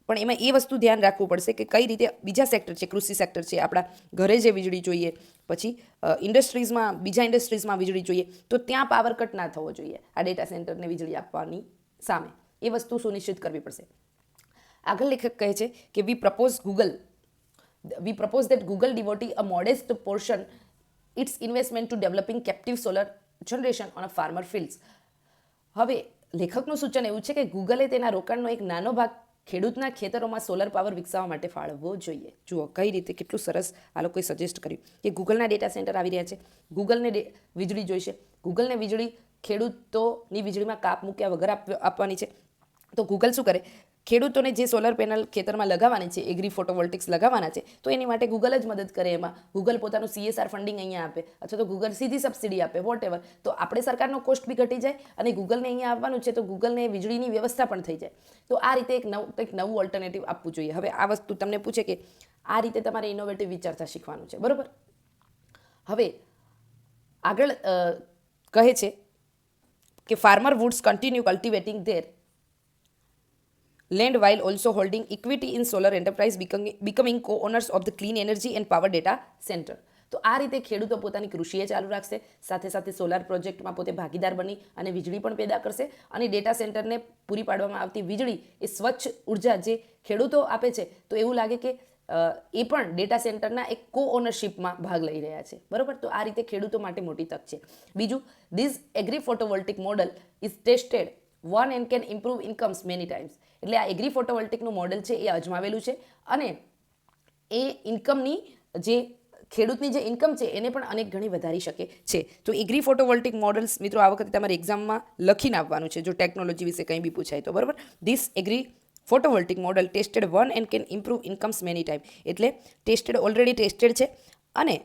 પણ એમાં એ વસ્તુ ધ્યાન રાખવું પડશે કે કઈ રીતે બીજા સેક્ટર છે, કૃષિ સેક્ટર છે, આપણા ઘરે જે વીજળી જોઈએ, પછી બીજા ઇન્ડસ્ટ્રીઝમાં વીજળી જોઈએ, તો ત્યાં પાવર કટ ના થવો જોઈએ આ ડેટા સેન્ટરને વીજળી આપવાની સામે. એ વસ્તુ સુનિશ્ચિત કરવી પડશે. આગળ લેખક કહે છે કે વી propose that Google devote a modest portion its investment to developing captive solar generation on a farmer fields. હવે લેખકનું સૂચન એવું છે કે ગૂગલે તેના રોકાણનો એક નાનો ભાગ ખેડૂતના ખેતરોમાં સોલર પાવર વિકસાવવા માટે ફાળવવો જોઈએ. જુઓ કઈ રીતે કેટલું સરસ આ લોકોએ સજેસ્ટ કર્યું કે ગૂગલના ડેટા સેન્ટર આવી રહ્યા છે, ગૂગલને વીજળી જોઈશે, ગૂગલને વીજળી ખેડૂતોની વીજળીમાં કાપ મૂક્યા વગર આપવાની છે. તો ગૂગલ શું કરે, ખેડૂતોને જે સોલર પેનલ ખેતરમાં લગાવવાની છે, એગ્રી ફોટોવોલ્ટિક્સ લગાવવાના છે, તો એની માટે ગૂગલ જ મદદ કરે. એમાં ગૂગલ પોતાનું CSR ફંડિંગ અહીંયા આપે, અથવા તો ગૂગલ સીધી સબસિડી આપે, વોટ એવર. તો આપણે સરકારનો કોસ્ટ બી ઘટી જાય અને ગૂગલને અહીંયા આવવાનું છે તો ગૂગલને વીજળીની વ્યવસ્થા પણ થઈ જાય. તો આ રીતે કંઈક નવું ઓલ્ટરનેટિવ આપવું જોઈએ. હવે આ વસ્તુ તમને પૂછે કે આ રીતે તમારે ઇનોવેટિવ વિચારતા શીખવાનું છે, બરાબર. હવે આગળ કહે છે કે farmer would continue cultivating their land while also holding equity in solar enterprise, becoming co-owners of the clean energy and power data center. તો આ રીતે ખેડૂતો પોતાની કૃષિએ ચાલુ રાખશે, સાથે સાથે સોલાર પ્રોજેક્ટમાં પોતે ભાગીદાર બની અને વીજળી પણ પેદા કરશે. અને ડેટા સેન્ટરને પૂરી પાડવામાં આવતી વીજળી એ સ્વચ્છ ઉર્જા જે ખેડૂતો આપે છે, તો એવું લાગે કે એ પણ ડેટા સેન્ટરના એક કો ઓનરશિપમાં ભાગ લઈ રહ્યા છે, બરાબર. તો આ રીતે ખેડૂતો માટે મોટી તક છે. બીજું, this agri photovoltaic model is tested one and can improve incomes many times. એટલે આ એગ્રી ફોટોવોલ્ટિકનું મોડલ છે એ અજમાવેલું છે અને એ ઇન્કમની જે ખેડૂતની જે ઇન્કમ છે એને પણ અનેક ગણી વધારી શકે છે. તો એગ્રી ફોટોવોલ્ટિક મોડલ્સ મિત્રો આ વખતે તમારે એક્ઝામમાં લખીને આવવાનું છે જો ટેકનોલોજી વિશે કંઈ બી પૂછાય તો, બરાબર. This agri photovoltaic model tested one and can improve incomes many time. એટલે ઓલરેડી ટેસ્ટેડ છે અને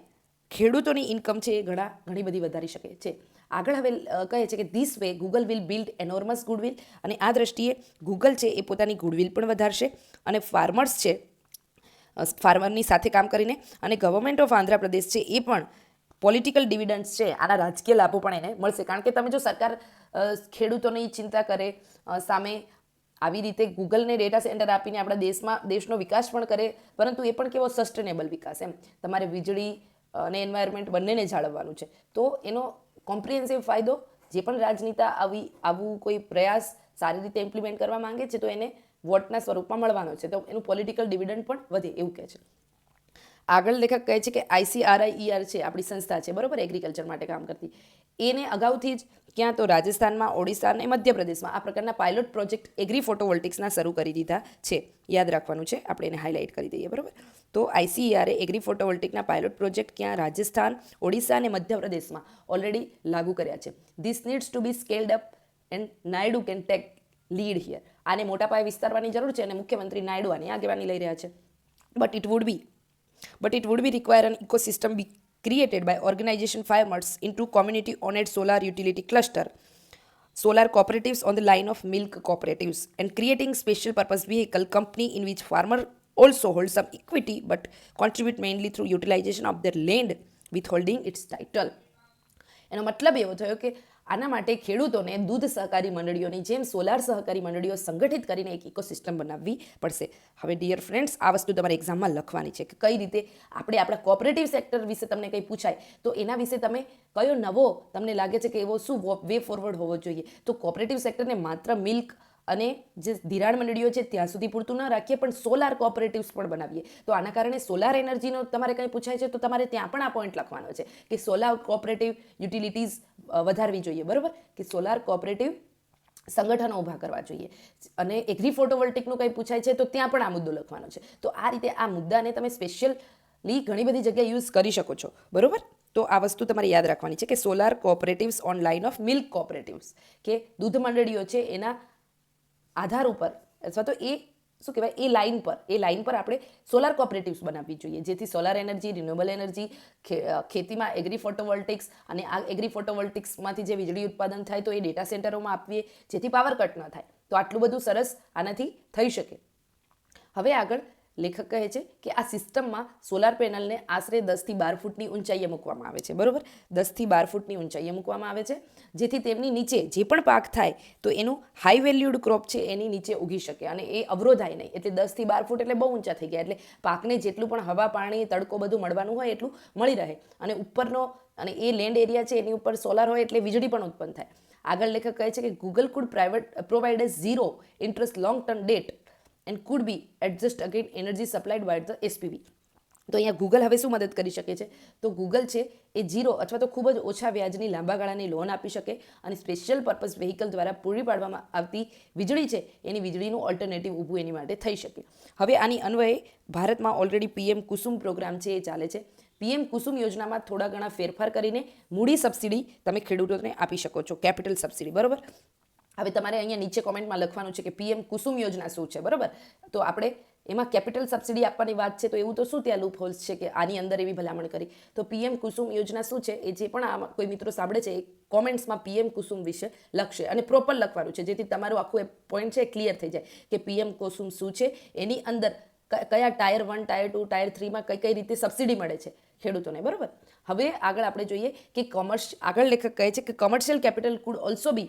ખેડૂતોની ઇન્કમ છે એ ઘણી બધી વધારી શકે છે. આગળ હવે કહે છે કે this way Google will build enormous goodwill. અને આ દ્રષ્ટિએ ગૂગલ છે એ પોતાની ગુડવિલ પણ વધારશે અને ફાર્મર્સ છે, ફાર્મરની સાથે કામ કરીને, અને ગવર્મેન્ટ ઓફ આંધ્રપ્રદેશ છે એ પણ પોલિટિકલ ડિવિડન્ડ્સ છે, આના રાજકીય લાભો પણ એને મળશે. કારણ કે તમે જો સરકાર ખેડૂતોની ચિંતા કરે, સામે આવી રીતે ગૂગલને ડેટા સેન્ટર આપીને આપણા દેશનો વિકાસ પણ કરે, પરંતુ એ પણ કેવો સસ્ટેનેબલ વિકાસ, એમ તમારે વીજળી અને એન્વાયરમેન્ટ બંનેને જાળવવાનું છે. તો એનો કોમ્પ્રિહેન્સિવ ફાયદો જે પણ રાજનેતા આવું કોઈ પ્રયાસ સારી રીતે ઇમ્પ્લિમેન્ટ કરવા માંગે છે તો એને વોટના સ્વરૂપમાં મળવાનો છે, તો એનું પોલિટિકલ ડિવિડન્ડ પણ વધે એવું કહે છે. આગળ લેખક કહે છે કે ICRIER છે આપણી સંસ્થા છે, બરાબર, એગ્રીકલ્ચર માટે કામ કરતી, એને અગાઉથી જ ક્યાં તો રાજસ્થાનમાં, ઓડિશા અને મધ્યપ્રદેશમાં આ પ્રકારના પાયલોટ પ્રોજેક્ટ એગ્રી ફોટોવોલ્ટિક્સના શરૂ કરી દીધા છે. યાદ રાખવાનું છે, આપણે એને હાઇલાઇટ કરી દઈએ, બરાબર. તો ICER એગ્રી ફોટોવોલ્ટિકના પાયલોટ પ્રોજેક્ટ ક્યાં રાજસ્થાન, ઓડિશા અને મધ્યપ્રદેશમાં ઓલરેડી લાગુ કર્યા છે. This needs to be scaled up and Naidu can take lead here. આને મોટા પાયે વિસ્તારવાની જરૂર છે અને મુખ્યમંત્રી નાયડુ આની આગેવાની લઈ રહ્યા છે. But it would be require an ecosystem be created by organization farmers into community owned solar utility cluster, solar cooperatives on the line of milk cooperatives, and creating special purpose vehicle company in which farmer also hold some equity but contribute mainly through utilization of their land withholding its title. એનો મતલબ એવો થયો કે આના માટે ખેડૂતોને દૂધ સહકારી મંડળીઓની જેમ સોલાર સહકારી મંડળીઓ સંગઠિત કરીને એક ઇકોસિસ્ટમ બનાવવી પડશે. હવે ડિયર ફ્રેન્ડ્સ, આ વસ્તુ તમારે એક્ઝામમાં લખવાની છે કે કઈ રીતે આપણે આપણા કોઓપરેટિવ સેક્ટર વિશે તમને કંઈ પૂછાય તો એના વિશે તમે કયો નવો તમને લાગે છે કે એવો શું વે ફોરવર્ડ હોવો જોઈએ. તો કોઓપરેટિવ સેક્ટરને માત્ર મિલ્ક અને જે ધિરાણ મંડળીઓ છે ત્યાં સુધી પૂરતું ન રાખીએ, પણ સોલાર કોઓપરેટિવ્સ પણ બનાવીએ. તો આના કારણે સોલાર એનર્જીનો તમારે કંઈ પૂછાય છે તો તમારે ત્યાં પણ આ પોઈન્ટ લખવાનો છે કે સોલાર કોઓપરેટિવ યુટિલિટીઝ વધારવી જોઈએ, બરાબર, કે સોલાર કોઓપરેટિવ સંગઠનો ઊભા કરવા જોઈએ. અને એગ્રી ફોટોવોલ્ટિકનું કંઈ પૂછાય છે તો ત્યાં પણ આ મુદ્દો લખવાનો છે. તો આ રીતે આ મુદ્દાને તમે સ્પેશિયલી ઘણી બધી જગ્યાએ યુઝ કરી શકો છો, બરાબર. તો આ વસ્તુ તમારે યાદ રાખવાની છે કે solar cooperatives on line of milk cooperatives, કે દૂધ મંડળીઓ છે એના આધાર ઉપર અથવા તો એ શું કહેવાય એ લાઇન પર આપણે સોલાર કોઓપરેટિવ્સ બનાવવી જોઈએ, જેથી સોલાર એનર્જી, રિન્યુએબલ એનર્જી, ખેતીમાં એગ્રી ફોટોવોલ્ટિક્સ અને આ એગ્રી ફોટોવોલ્ટિક્સમાંથી જે વીજળી ઉત્પાદન થાય તો એ ડેટા સેન્ટરોમાં આપીએ જેથી પાવર કટ ન થાય. તો આટલું બધું સરસ આનાથી થઈ શકે. હવે આગળ લેખક કહે છે કે આ સિસ્ટમમાં સોલાર પેનલને આશરે 10 થી 12 ફૂટની ઊંચાઈએ મૂકવામાં આવે છે, બરાબર. 10 થી 12 ફૂટની ઊંચાઈએ મૂકવામાં આવે છે, જેથી તેમની નીચે જે પણ પાક થાય તો એનું હાઈ વેલ્યુડ ક્રોપ છે એની નીચે ઉગી શકે અને એ અવરોધાય નહીં. એટલે 10 થી 12 ફૂટ એટલે બહુ ઊંચા થઈ ગયા, એટલે પાકને જેટલું પણ હવા, પાણી, તડકો બધું મળવાનું હોય એટલું મળી રહે અને ઉપરનો અને એ લેન્ડ એરિયા છે એની ઉપર સોલાર હોય એટલે વીજળી પણ ઉત્પન્ન થાય. આગળ લેખક કહે છે કે Google food provide a zero interest long term debt and could be adjust again energy supplied by the SPV. તો અહીંયા ગૂગલ હવે શું મદદ કરી શકે છે? તો ગૂગલ છે એ ઝીરો અથવા તો ખૂબ જ ઓછા વ્યાજની લાંબા ગાળાની લોન આપી શકે અને સ્પેશિયલ પર્પઝ વ્હીકલ દ્વારા પૂરી પાડવામાં આવતી વીજળી છે એની વીજળીનું ઓલ્ટરનેટિવ ઊભું એની માટે થઈ શકે. હવે આની અન્વયે ભારતમાં ઓલરેડી PM કુસુમ પ્રોગ્રામ છે એ ચાલે છે. PM કુસુમ યોજનામાં થોડા ઘણા ફેરફાર કરીને મૂડી સબસિડી તમે ખેડૂતોને આપી શકો છો, કેપિટલ સબસિડી, બરાબર. હવે તમારે અહીંયા નીચે કોમેન્ટમાં લખવાનું છે કે PM કુસુમ યોજના શું છે, બરાબર. તો આપણે એમાં કેપિટલ સબસિડી આપવાની વાત છે, તો એવું તો શું ત્યાં લૂપ હોલ્સ છે કે આની અંદર એવી ભલામણ કરી? તો PM કુસુમ યોજના શું છે એ જે પણ આમાં કોઈ મિત્રો સાંભળે છે એ કોમેન્ટ્સમાં PM કુસુમ વિશે લખશે અને પ્રોપર લખવાનું છે, જેથી તમારું આખું એ પોઈન્ટ છે ક્લિયર થઈ જાય કે PM કુસુમ શું છે, એની અંદર કયા ટાયર 1, ટાયર 2, ટાયર 3માં કઈ રીતે સબસિડી મળે છે ખેડૂતોને, બરાબર. હવે આગળ આપણે જોઈએ કે આગળ લેખક કહે છે કે commercial capital could also be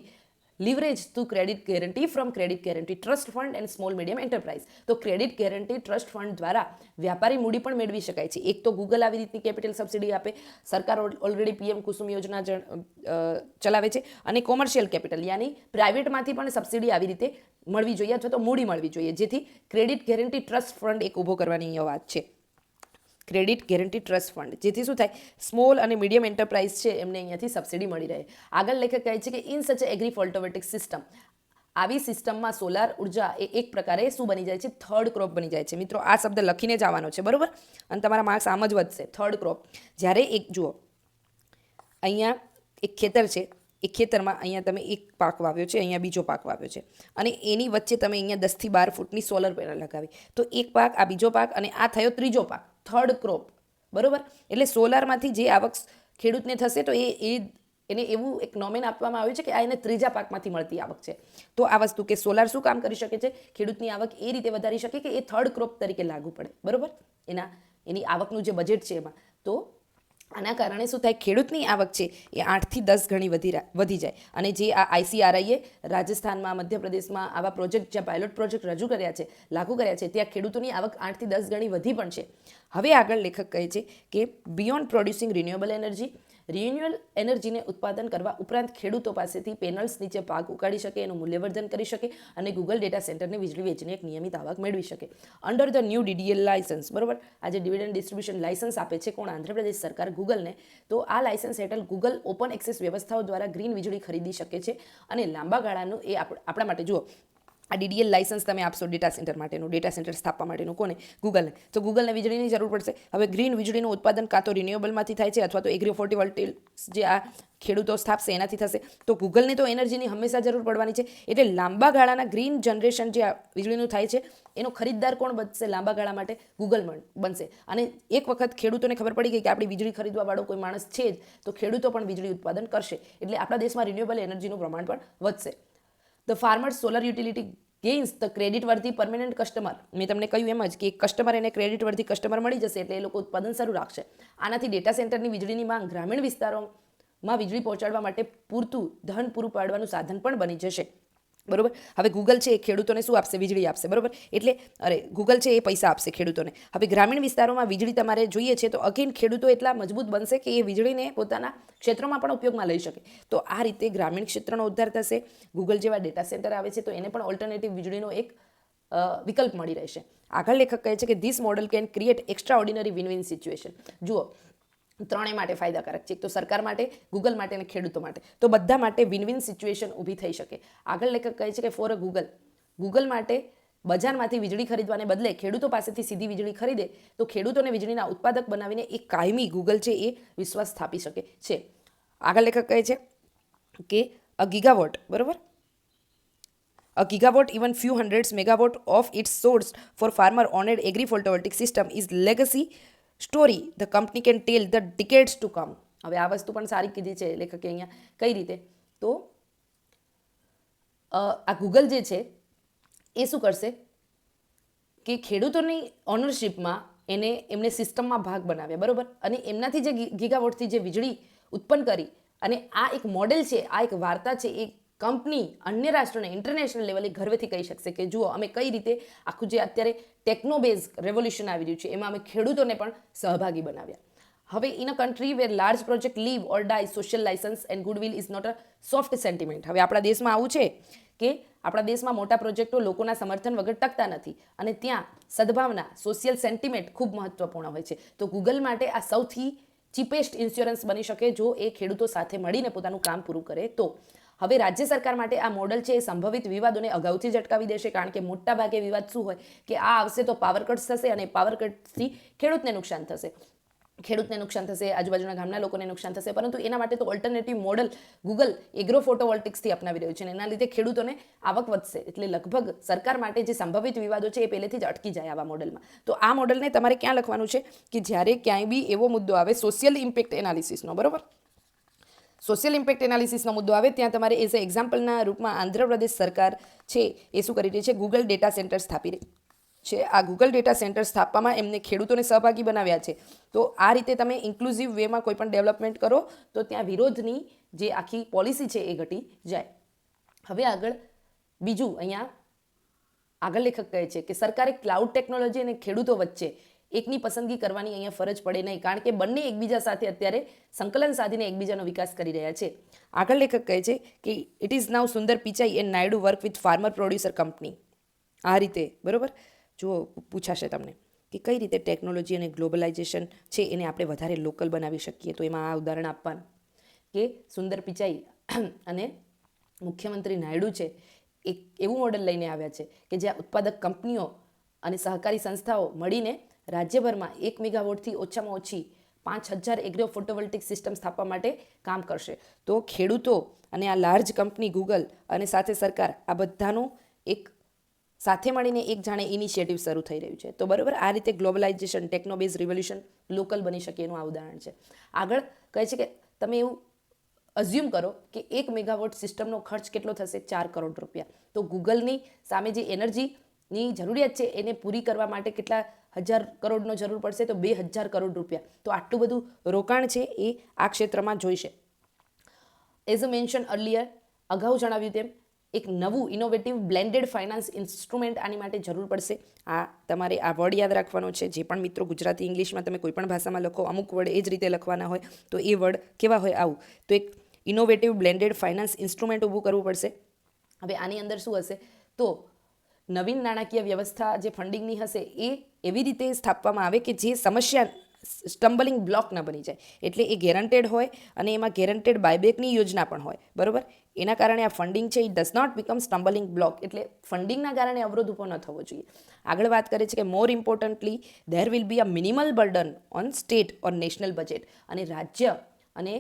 leverage to credit guarantee from credit guarantee trust fund and small medium enterprise. તો ક્રેડિટ ગેરંટી ટ્રસ્ટ ફંડ દ્વારા વ્યાપારી મૂડી પણ મેળવી શકાય છે. એક તો ગૂગલ આવી રીતની કેપિટલ સબસિડી આપે, સરકાર ઓલરેડી PM કુસુમ યોજના ચલાવે છે, અને કોમર્શિયલ કેપિટલ યાની પ્રાઇવેટમાંથી પણ સબસિડી આવી રીતે મળવી જોઈએ અથવા તો મૂડી મળવી જોઈએ, જેથી ક્રેડિટ ગેરંટી ટ્રસ્ટ ફંડ એક ઊભો કરવાની અહીંયા વાત છે. ક્રેડિટ ગેરંટી ટ્રસ્ટ ફંડ, જેથી શું થાય, સ્મોલ અને મીડિયમ એન્ટરપ્રાઇઝ છે એમને અહીંયાથી સબસિડી મળી રહે. આગળ લેખક કહે છે કે in such agri photovoltaic system, આવી સિસ્ટમમાં સોલાર ઉર્જા એ એક પ્રકારે શું બની જાય છે? થર્ડ ક્રોપ બની જાય છે. મિત્રો આ શબ્દ લખીને જ આવવાનો છે, બરાબર, અને તમારા માર્ક્સ આમ જ વધશે. થર્ડ ક્રોપ, જ્યારે એક જુઓ અહીંયા એક ખેતર છે, એ ખેતરમાં અહીંયા તમે એક પાક વાવ્યો છે, અહીંયા બીજો પાક વાવ્યો છે, અને એની વચ્ચે તમે અહીંયા 10 થી 12 ફૂટની સોલર પેનલ લગાવી, તો એક પાક, આ બીજો પાક, અને આ થયો ત્રીજો પાક, થર્ડ ક્રોપ, બરાબર. એટલે સોલારમાંથી જે આવક ખેડૂતને થશે તો એને એવું એક નોમેન આપવામાં આવ્યું છે કે આ એને ત્રીજા પાકમાંથી મળતી આવક છે. તો આ વસ્તુ કે સોલાર શું કામ કરી શકે છે? ખેડૂતની આવક એ રીતે વધારી શકે કે એ થર્ડ ક્રોપ તરીકે લાગુ પડે, બરાબર. એની આવકનું જે બજેટ છે એમાં, તો આના કારણે શું થાય, ખેડૂતની આવક છે એ 8 થી 10 ગણી વધી જાય. અને જે આ ICRIએ રાજસ્થાનમાં, મધ્યપ્રદેશમાં આવા પ્રોજેક્ટ, જ્યાં પાયલોટ પ્રોજેક્ટ રજૂ કર્યા છે, લાગુ કર્યા છે, ત્યાં ખેડૂતોની આવક 8 થી 10 ગણી વધી પણ છે. હવે આગળ લેખક કહે છે કે beyond producing renewable energy, renewable એનર્જીને ઉત્પાદન કરવા ઉપરાંત ખેડૂતો પાસેથી પેનલ્સ નીચે પાક ઉગાડી શકે, એનું મૂલ્યવર્ધન કરી શકે અને ગૂગલ ડેટા સેન્ટરને વીજળી વેચીને એક નિયમિત આવક મેળવી શકે. Under the new DDL licence, બરાબર. આ જે ડિવિડન્ડ ડિસ્ટ્રીબ્યુશન લાયસન્સ આપે છે કોણ? આંધ્રપ્રદેશ સરકાર ગૂગલને. તો આ લાયસન્સ હેઠળ ગૂગલ ઓપન એક્સેસ વ્યવસ્થાઓ દ્વારા ગ્રીન વીજળી ખરીદી શકે છે અને લાંબા ગાળાનું એ આપણા માટે જુઓ, આ DDL લાયસન્સ તમે આપશો ડેટા સેન્ટર માટેનું, ડેટા સેન્ટર સ્થાપવા માટેનું, કોને? ગૂગલને. તો ગૂગલને વીજળીની જરૂર પડશે. હવે ગ્રીન વીજળીનું ઉત્પાદન કાં તો રિન્યુએબલમાંથી થાય છે અથવા તો એગ્રી ફોટોવોલ્ટેઇક જે આ ખેડૂતો સ્થાપશે એનાથી થશે. તો ગૂગલને તો એનર્જીની હંમેશા જરૂર પડવાની છે, એટલે લાંબા ગાળાના ગ્રીન જનરેશન જે આ વીજળીનું થાય છે એનો ખરીદદાર કોણ બનશે લાંબા ગાળા માટે? ગૂગલ બનશે. અને એક વખત ખેડૂતોને ખબર પડી ગઈ કે આપણી વીજળી ખરીદવાવાળો કોઈ માણસ છે જ, તો ખેડૂતો પણ વીજળી ઉત્પાદન કરશે, એટલે આપણા દેશમાં રિન્યુએબલ એનર્જીનું પ્રમાણ પણ વધશે. The farmers solar utility gains the credit worthy permanent customer. મેં તમને કહ્યું એમ જ કે એક કસ્ટમર એને ક્રેડિટ વર્ધી કસ્ટમર મળી જશે એટલે એ લોકો ઉત્પાદન શરૂ રાખશે. આનાથી ડેટા સેન્ટરની વીજળીની માંગ ગ્રામીણ વિસ્તારોમાં વીજળી પહોંચાડવા માટે પૂરતું ધન પૂરું પાડવાનું સાધન પણ બની જશે, બરાબર. હવે ગૂગલ છે એ ખેડૂતોને શું આપશે? વીજળી આપશે, બરાબર. એટલે ગૂગલ છે એ પૈસા આપશે ખેડૂતોને. હવે ગ્રામીણ વિસ્તારોમાં વીજળી તમારે જોઈએ છે તો અગેન ખેડૂતો એટલા મજબૂત બનશે કે એ વીજળીને પોતાના ક્ષેત્રોમાં પણ ઉપયોગમાં લઈ શકે. તો આ રીતે ગ્રામીણ ક્ષેત્રનો ઉદ્ધાર થશે. ગૂગલ જેવા ડેટા સેન્ટર આવે છે તો એને પણ ઓલ્ટરનેટિવ વીજળીનો એક વિકલ્પ મળી રહેશે. આગળ લેખક કહે છે કે this model can create extra ordinary win win situation. જુઓ, ત્રણેય માટે ફાયદાકારક છે. એક તો સરકાર માટે, ગૂગલ માટે અને ખેડૂતો માટે. તો બધા માટે વિન વિન સિચ્યુએશન ઊભી થઈ શકે. આગળ લેખક કહે છે કે ફોર અ ગૂગલ માટે બજારમાંથી વીજળી ખરીદવાને બદલે ખેડૂતો પાસેથી સીધી વીજળી ખરીદે તો ખેડૂતોને વીજળીના ઉત્પાદક બનાવીને એક કાયમી ગૂગલ છે એ વિશ્વાસ સ્થાપી શકે છે. આગળ લેખક કહે છે કે અ ગીગાવોટ, બરાબર, a gigawatt even few hundreds megawatt of its source for farmer owned agri photovoltaic system is legacy story the company can tell the decades to come. હવે આ વસ્તુ પણ સારી કીધી છે લેખકે અહીંયા. કઈ રીતે? તો આ ગૂગલ જે છે એ શું કરશે? કે ખેડૂતોની ઓનરશિપમાં એમને સિસ્ટમમાં ભાગ બનાવ્યા, બરાબર, અને એમનાથી જે ગીગાવોટથી જે વીજળી ઉત્પન્ન કરી, અને આ એક મોડેલ છે, આ એક વાર્તા છે. એ કંપની અન્ય રાષ્ટ્રોને ઇન્ટરનેશનલ લેવલે ગર્વથી કહી શકશે કે જુઓ અમે કઈ રીતે આખું જે અત્યારે ટેકનોબેઝ રેવોલ્યુશન આવી રહ્યું છે એમાં અમે ખેડૂતોને પણ સહભાગી બનાવ્યા. હવે in a country where large project live or die social licence and goodwill is not a soft sentiment. હવે આપણા દેશમાં આવું છે કે આપણા દેશમાં મોટા પ્રોજેક્ટો લોકોના સમર્થન વગર ટકતા નથી, અને ત્યાં સદભાવના, સોશિયલ સેન્ટિમેન્ટ ખૂબ મહત્વપૂર્ણ હોય છે. તો ગૂગલ માટે આ સૌથી ચીપેસ્ટ ઇન્સ્યોરન્સ બની શકે જો એ ખેડૂતો સાથે મળીને પોતાનું કામ પૂરું કરે તો. હવે રાજ્ય સરકાર માટે આ મોડલ છે એ સંભવિત વિવાદોને અગાઉથી જ અટકાવી દેશે, કારણ કે મોટા ભાગે વિવાદ શું હોય કે આ આવશે તો પાવર કટ્સ થશે, અને પાવર કટ્સથી ખેડૂતને નુકસાન થશે, આજુબાજુના ગામના લોકોને નુકસાન થશે. પરંતુ એના માટે તો ઓલ્ટરનેટિવ મોડલ ગૂગલ એગ્રો ફોટોવોલ્ટિક્સથી અપનાવી રહ્યું છે, અને એના લીધે ખેડૂતોને આવક વધશે. એટલે લગભગ સરકાર માટે જે સંભવિત વિવાદો છે એ પહેલેથી જ અટકી જાય આવા મોડલમાં. તો આ મોડલને તમારે ક્યાં લખવાનું છે કે જ્યારે ક્યાંય બી એવો મુદ્દો આવે સોશિયલ ઇમ્પેક્ટ એનાલિસિસનો, બરાબર, સોશિયલ ઇમ્પેક્ટ એનાલિસિસનો મુદ્દો આવે ત્યાં તમારે એઝ અ એક્ઝામ્પલના રૂપમાં આંધ્રપ્રદેશ સરકાર છે એ શું કરી રહી છે, ગૂગલ ડેટા સેન્ટર સ્થાપી રહી છે. આ ગૂગલ ડેટા સેન્ટર સ્થાપવામાં એમને ખેડૂતોને સહભાગી બનાવ્યા છે. તો આ રીતે તમે ઇન્ક્લુઝિવ વેમાં કોઈ પણ ડેવલપમેન્ટ કરો તો ત્યાં વિરોધની જે આખી પોલિસી છે એ ઘટી જાય. હવે આગળ બીજું અહીંયા આગળ લેખક કહે છે કે સરકારે ક્લાઉડ ટેકનોલોજી અને ખેડૂતો વચ્ચે એકની પસંદગી કરવાની અહીંયા ફરજ પડે નહીં, કારણ કે બંને એકબીજા સાથે અત્યારે સંકલન સાધીને એકબીજાનો વિકાસ કરી રહ્યા છે. આગળ લેખક કહે છે કે it is now Sundar Pichai and Naidu work with farmer producer company. આ રીતે, બરાબર, જુઓ પૂછાશે તમને કે કઈ રીતે ટેકનોલોજી અને ગ્લોબલાઇઝેશન છે એને આપણે વધારે લોકલ બનાવી શકીએ. તો એમાં આ ઉદાહરણ આપવાનું કે સુંદર પિચાઈ અને મુખ્યમંત્રી નાયડુ છે એક એવું મોડેલ લઈને આવ્યા છે કે જ્યાં ઉત્પાદક કંપનીઓ અને સહકારી સંસ્થાઓ મળીને રાજ્યભરમાં 1 મેગાવોટથી ઓછામાં ઓછી 5000 એગ્રો ફોટોવોલ્ટિક સિસ્ટમ સ્થાપવા માટે કામ કરશે. તો ખેડૂતો અને આ લાર્જ કંપની ગૂગલ અને સાથે સરકાર આ બધાનું એક સાથે મળીને એક જાણે ઇનિશિયેટિવ શરૂ થઈ રહ્યું છે. તો બરાબર, આ રીતે ગ્લોબલાઇઝેશન, ટેકનોબેઝ રિવોલ્યુશન લોકલ બની શકે એનું આ ઉદાહરણ છે. આગળ કહે છે કે તમે એવું અઝ્યુમ કરો કે 1 મેગાવોટ સિસ્ટમનો ખર્ચ કેટલો થશે, 4 કરોડ રૂપિયા. તો ગૂગલની સામે જે એનર્જીની જરૂરિયાત છે એને પૂરી કરવા માટે કેટલા હજાર કરોડનો જરૂર પડશે, તો 2000 કરોડ રૂપિયા. તો આટલું બધું રોકાણ છે એ આ ક્ષેત્રમાં જોઈશે. એઝ અ મેન્શન અર્લિયર, અગાઉ જણાવ્યું તેમ એક નવું ઇનોવેટિવ બ્લેન્ડેડ ફાઇનાન્સ ઇન્સ્ટ્રુમેન્ટ આની માટે જરૂર પડશે. આ તમારે આ વર્ડ યાદ રાખવાનો છે. જે પણ મિત્રો ગુજરાતી ઇંગ્લિશમાં તમે કોઈ પણ ભાષામાં લખો, અમુક વર્ડ એ જ રીતે લખવાના હોય, તો એ વર્ડ કેવા હોય આવું. તો એક ઇનોવેટિવ બ્લેન્ડેડ ફાઇનાન્સ ઇન્સ્ટ્રુમેન્ટ ઊભું કરવું પડશે. હવે આની અંદર શું હશે, તો નવીન નાણાકીય વ્યવસ્થા જે ફંડિંગની હશે એ એવી રીતે સ્થાપવામાં આવે કે જે સમસ્યા સ્ટમ્બલિંગ બ્લોક ન બની જાય. એટલે એ ગેરંટેડ હોય અને એમાં ગેરંટેડ બાયબેકની યોજના પણ હોય, બરાબર. એના કારણે આ ફંડિંગ છે A does not become સ્ટમ્બલિંગ block, એટલે ફંડિંગના કારણે અવરોધ ઊભો ન થવો જોઈએ. આગળ વાત કરે છે કે more importantly there will be a minimal burden on state or national budget. અને રાજ્ય અને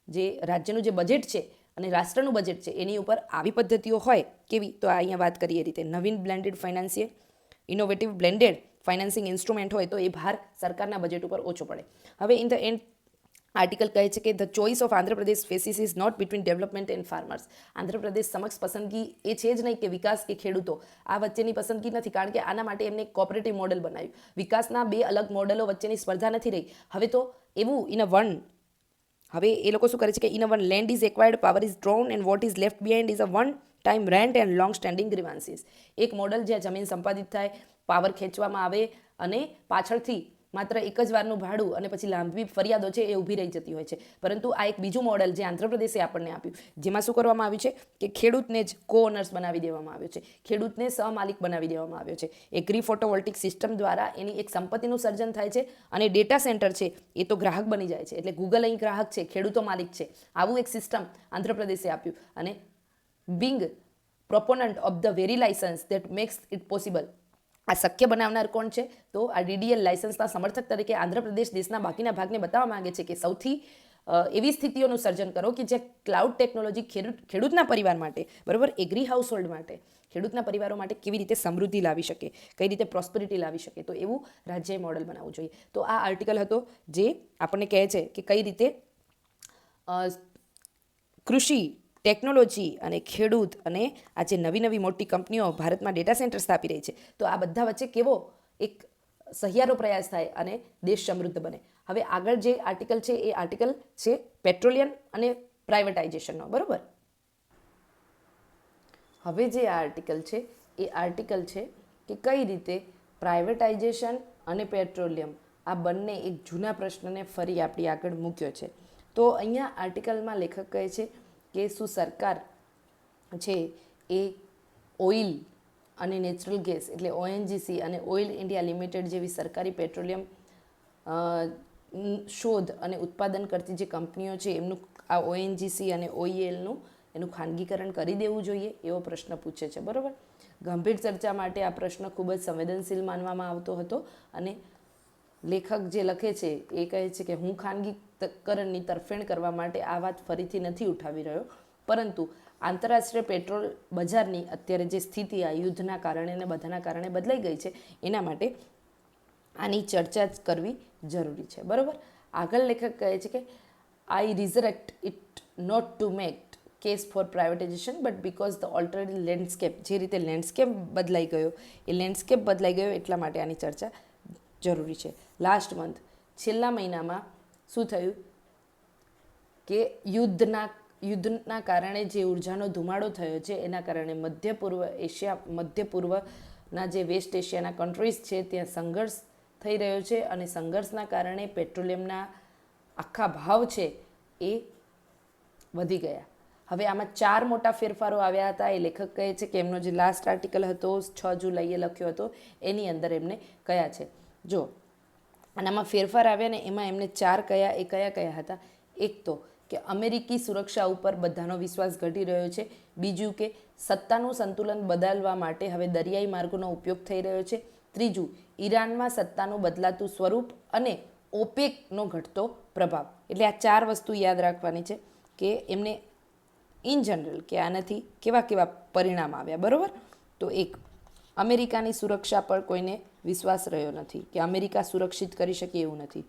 જે રાજ્યનું જે બજેટ છે અને રાષ્ટ્રનું બજેટ છે એની ઉપર આવી પદ્ધતિઓ હોય કેવી, તો અહીંયા વાત કરીએ રીતે નવીન blended financial innovative blended financing instrument હોય તો એ ભાર સરકારના બજેટ ઉપર ઓછો પડે. હવે ઇન ધ એન્ડ આર્ટિકલ કહે છે કે the choice of Andhra Pradesh faces is not between development and farmers. Andhra Pradesh સમક્ષ પસંદગી એ છે જ નહીં કે વિકાસ કે ખેડૂતો, આ વચ્ચેની પસંદગી નથી, કારણ કે આના માટે એમને એક કોઓપરેટિવ મોડેલ બનાવ્યું. વિકાસના બે અલગ મોડેલો વચ્ચેની સ્પર્ધા નથી રહી. હવે તો એવું હવે એ લોકો શું કરે છે કે in a one land is acquired, power is drawn and what is left behind is a one time rent and long standing grievances. એક મોડલ જ્યાં જમીન સંપાદિત થાય, પાવર ખેંચવામાં આવે અને પાછળથી માત્ર એક જ વારનું ભાડું અને પછી લાંબી ફરિયાદો છે એ ઊભી રહી જતી હોય છે. પરંતુ આ એક બીજું મોડલ જે આંધ્રપ્રદેશે આપણને આપ્યું, જેમાં શું કરવામાં આવ્યું છે કે ખેડૂતને જ કો ઓનર્સ બનાવી દેવામાં આવ્યો છે, ખેડૂતને સહમાલિક બનાવી દેવામાં આવ્યો છે. એગ્રી ફોટોવોલ્ટિક સિસ્ટમ દ્વારા એની એક સંપત્તિનું સર્જન થાય છે અને ડેટા સેન્ટર છે એ તો ગ્રાહક બની જાય છે. એટલે ગૂગલ અહીં ગ્રાહક છે, ખેડૂતો માલિક છે. આવું એક સિસ્ટમ આંધ્રપ્રદેશે આપ્યું. અને being proponent of the very licence that makes it possible, આ શક્ય બનાવનાર કોણ છે, તો આ ડીડીએલ લાયસન્સના સમર્થક તરીકે આંધ્રપ્રદેશ દેશના બાકીના ભાગને બતાવવા માંગે છે કે સૌથી એવી સ્થિતિઓનું સર્જન કરો કે જે ક્લાઉડ ટેકનોલોજી ખેડૂતના પરિવાર માટે, બરાબર, એગ્રી હાઉસહોલ્ડ માટે, ખેડૂતના પરિવારો માટે કેવી રીતે સમૃદ્ધિ લાવી શકે, કઈ રીતે પ્રોસ્પરિટી લાવી શકે. તો એવું રાજ્યએ મોડલ બનાવવું જોઈએ. તો આ આર્ટિકલ હતો જે આપણને કહે છે કે કઈ રીતે કૃષિ, ટેકનોલોજી અને ખેડૂત અને આ જે નવી નવી મોટી કંપનીઓ ભારતમાં ડેટા સેન્ટર સ્થાપી રહી છે, તો આ બધા વચ્ચે કેવો એક સહિયારો પ્રયાસ થાય અને દેશ સમૃદ્ધ બને. હવે આગળ જે આર્ટિકલ છે એ આર્ટિકલ છે પેટ્રોલિયમ અને પ્રાઇવેટાઇઝેશનનો, બરાબર. હવે જે આ આર્ટિકલ છે એ આર્ટિકલ છે કે કઈ રીતે પ્રાઇવેટાઇઝેશન અને પેટ્રોલિયમ આ બંને એક જૂના પ્રશ્નને ફરી આપણી આગળ મૂક્યો છે. તો અહીંયા આર્ટિકલમાં લેખક કહે છે કે શું સરકાર છે એ ઓઇલ અને નેચરલ ગેસ એટલે ONGC અને ઓઇલ ઇન્ડિયા લિમિટેડ જેવી સરકારી પેટ્રોલિયમ શોધ અને ઉત્પાદન કરતી જે કંપનીઓ છે એમનું આ ONGC અને OELનું એનું ખાનગીકરણ કરી દેવું જોઈએ એવો પ્રશ્ન પૂછે છે, બરાબર. ગંભીર ચર્ચા માટે આ પ્રશ્ન ખૂબ જ સંવેદનશીલ માનવામાં આવતો હતો અને લેખક જે લખે છે એ કહે છે કે હું ખાનગીકરણની તરફેણ કરવા માટે આ વાત ફરીથી નથી ઉઠાવી રહ્યો, પરંતુ આંતરરાષ્ટ્રીય પેટ્રોલ બજારની અત્યારે જે સ્થિતિ આ યુદ્ધના કારણે અને બધાના કારણે બદલાઈ ગઈ છે એના માટે આની ચર્ચા જ કરવી જરૂરી છે, બરાબર. આગળ લેખક કહે છે કે I resurrect it not to make case for privatisation but because the altered landscape, જે રીતે લેન્ડસ્કેપ બદલાઈ ગયો એ લેન્ડસ્કેપ બદલાઈ ગયો એટલા માટે આની ચર્ચા જરૂરી છે. લાસ્ટ મંથ છેલ્લા મહિનામાં શું થયું કે યુદ્ધના કારણે જે ઉર્જાનો ધુમાડો થયો છે એના કારણે મધ્ય પૂર્વના જે વેસ્ટ એશિયાના કન્ટ્રીઝ છે ત્યાં સંઘર્ષ થઈ રહ્યો છે અને સંઘર્ષના કારણે પેટ્રોલિયમના આખા ભાવ છે એ વધી ગયા. હવે આમાં 4 મોટા ફેરફારો આવ્યા હતા. એ લેખક કહે છે કે એમનો જે લાસ્ટ આર્ટિકલ હતો 6 જુલાઈએ લખ્યો હતો એની અંદર એમને કયા છે જો અને આમાં ફેરફાર આવ્યા ને એમાં એમને 4 કયા એ કયા હતા. એક તો કે અમેરિકી સુરક્ષા ઉપર બધાનો વિશ્વાસ ઘટી રહ્યો છે. બીજું કે સત્તાનું સંતુલન બદલવા માટે હવે દરિયાઈ માર્ગોનો ઉપયોગ થઈ રહ્યો છે. ત્રીજું ઈરાનમાં સત્તાનું બદલાતું સ્વરૂપ અને ઓપેકનો ઘટતો પ્રભાવ. એટલે આ 4 વસ્તુ યાદ રાખવાની છે કે એમને ઇન જનરલ કે આનાથી કેવા પરિણામ આવ્યા, બરાબર. તો એક, અમેરિકાની સુરક્ષા પર કોઈને વિશ્વાસ રહ્યો નથી કે અમેરિકા સુરક્ષિત કરી શકે એવું નથી.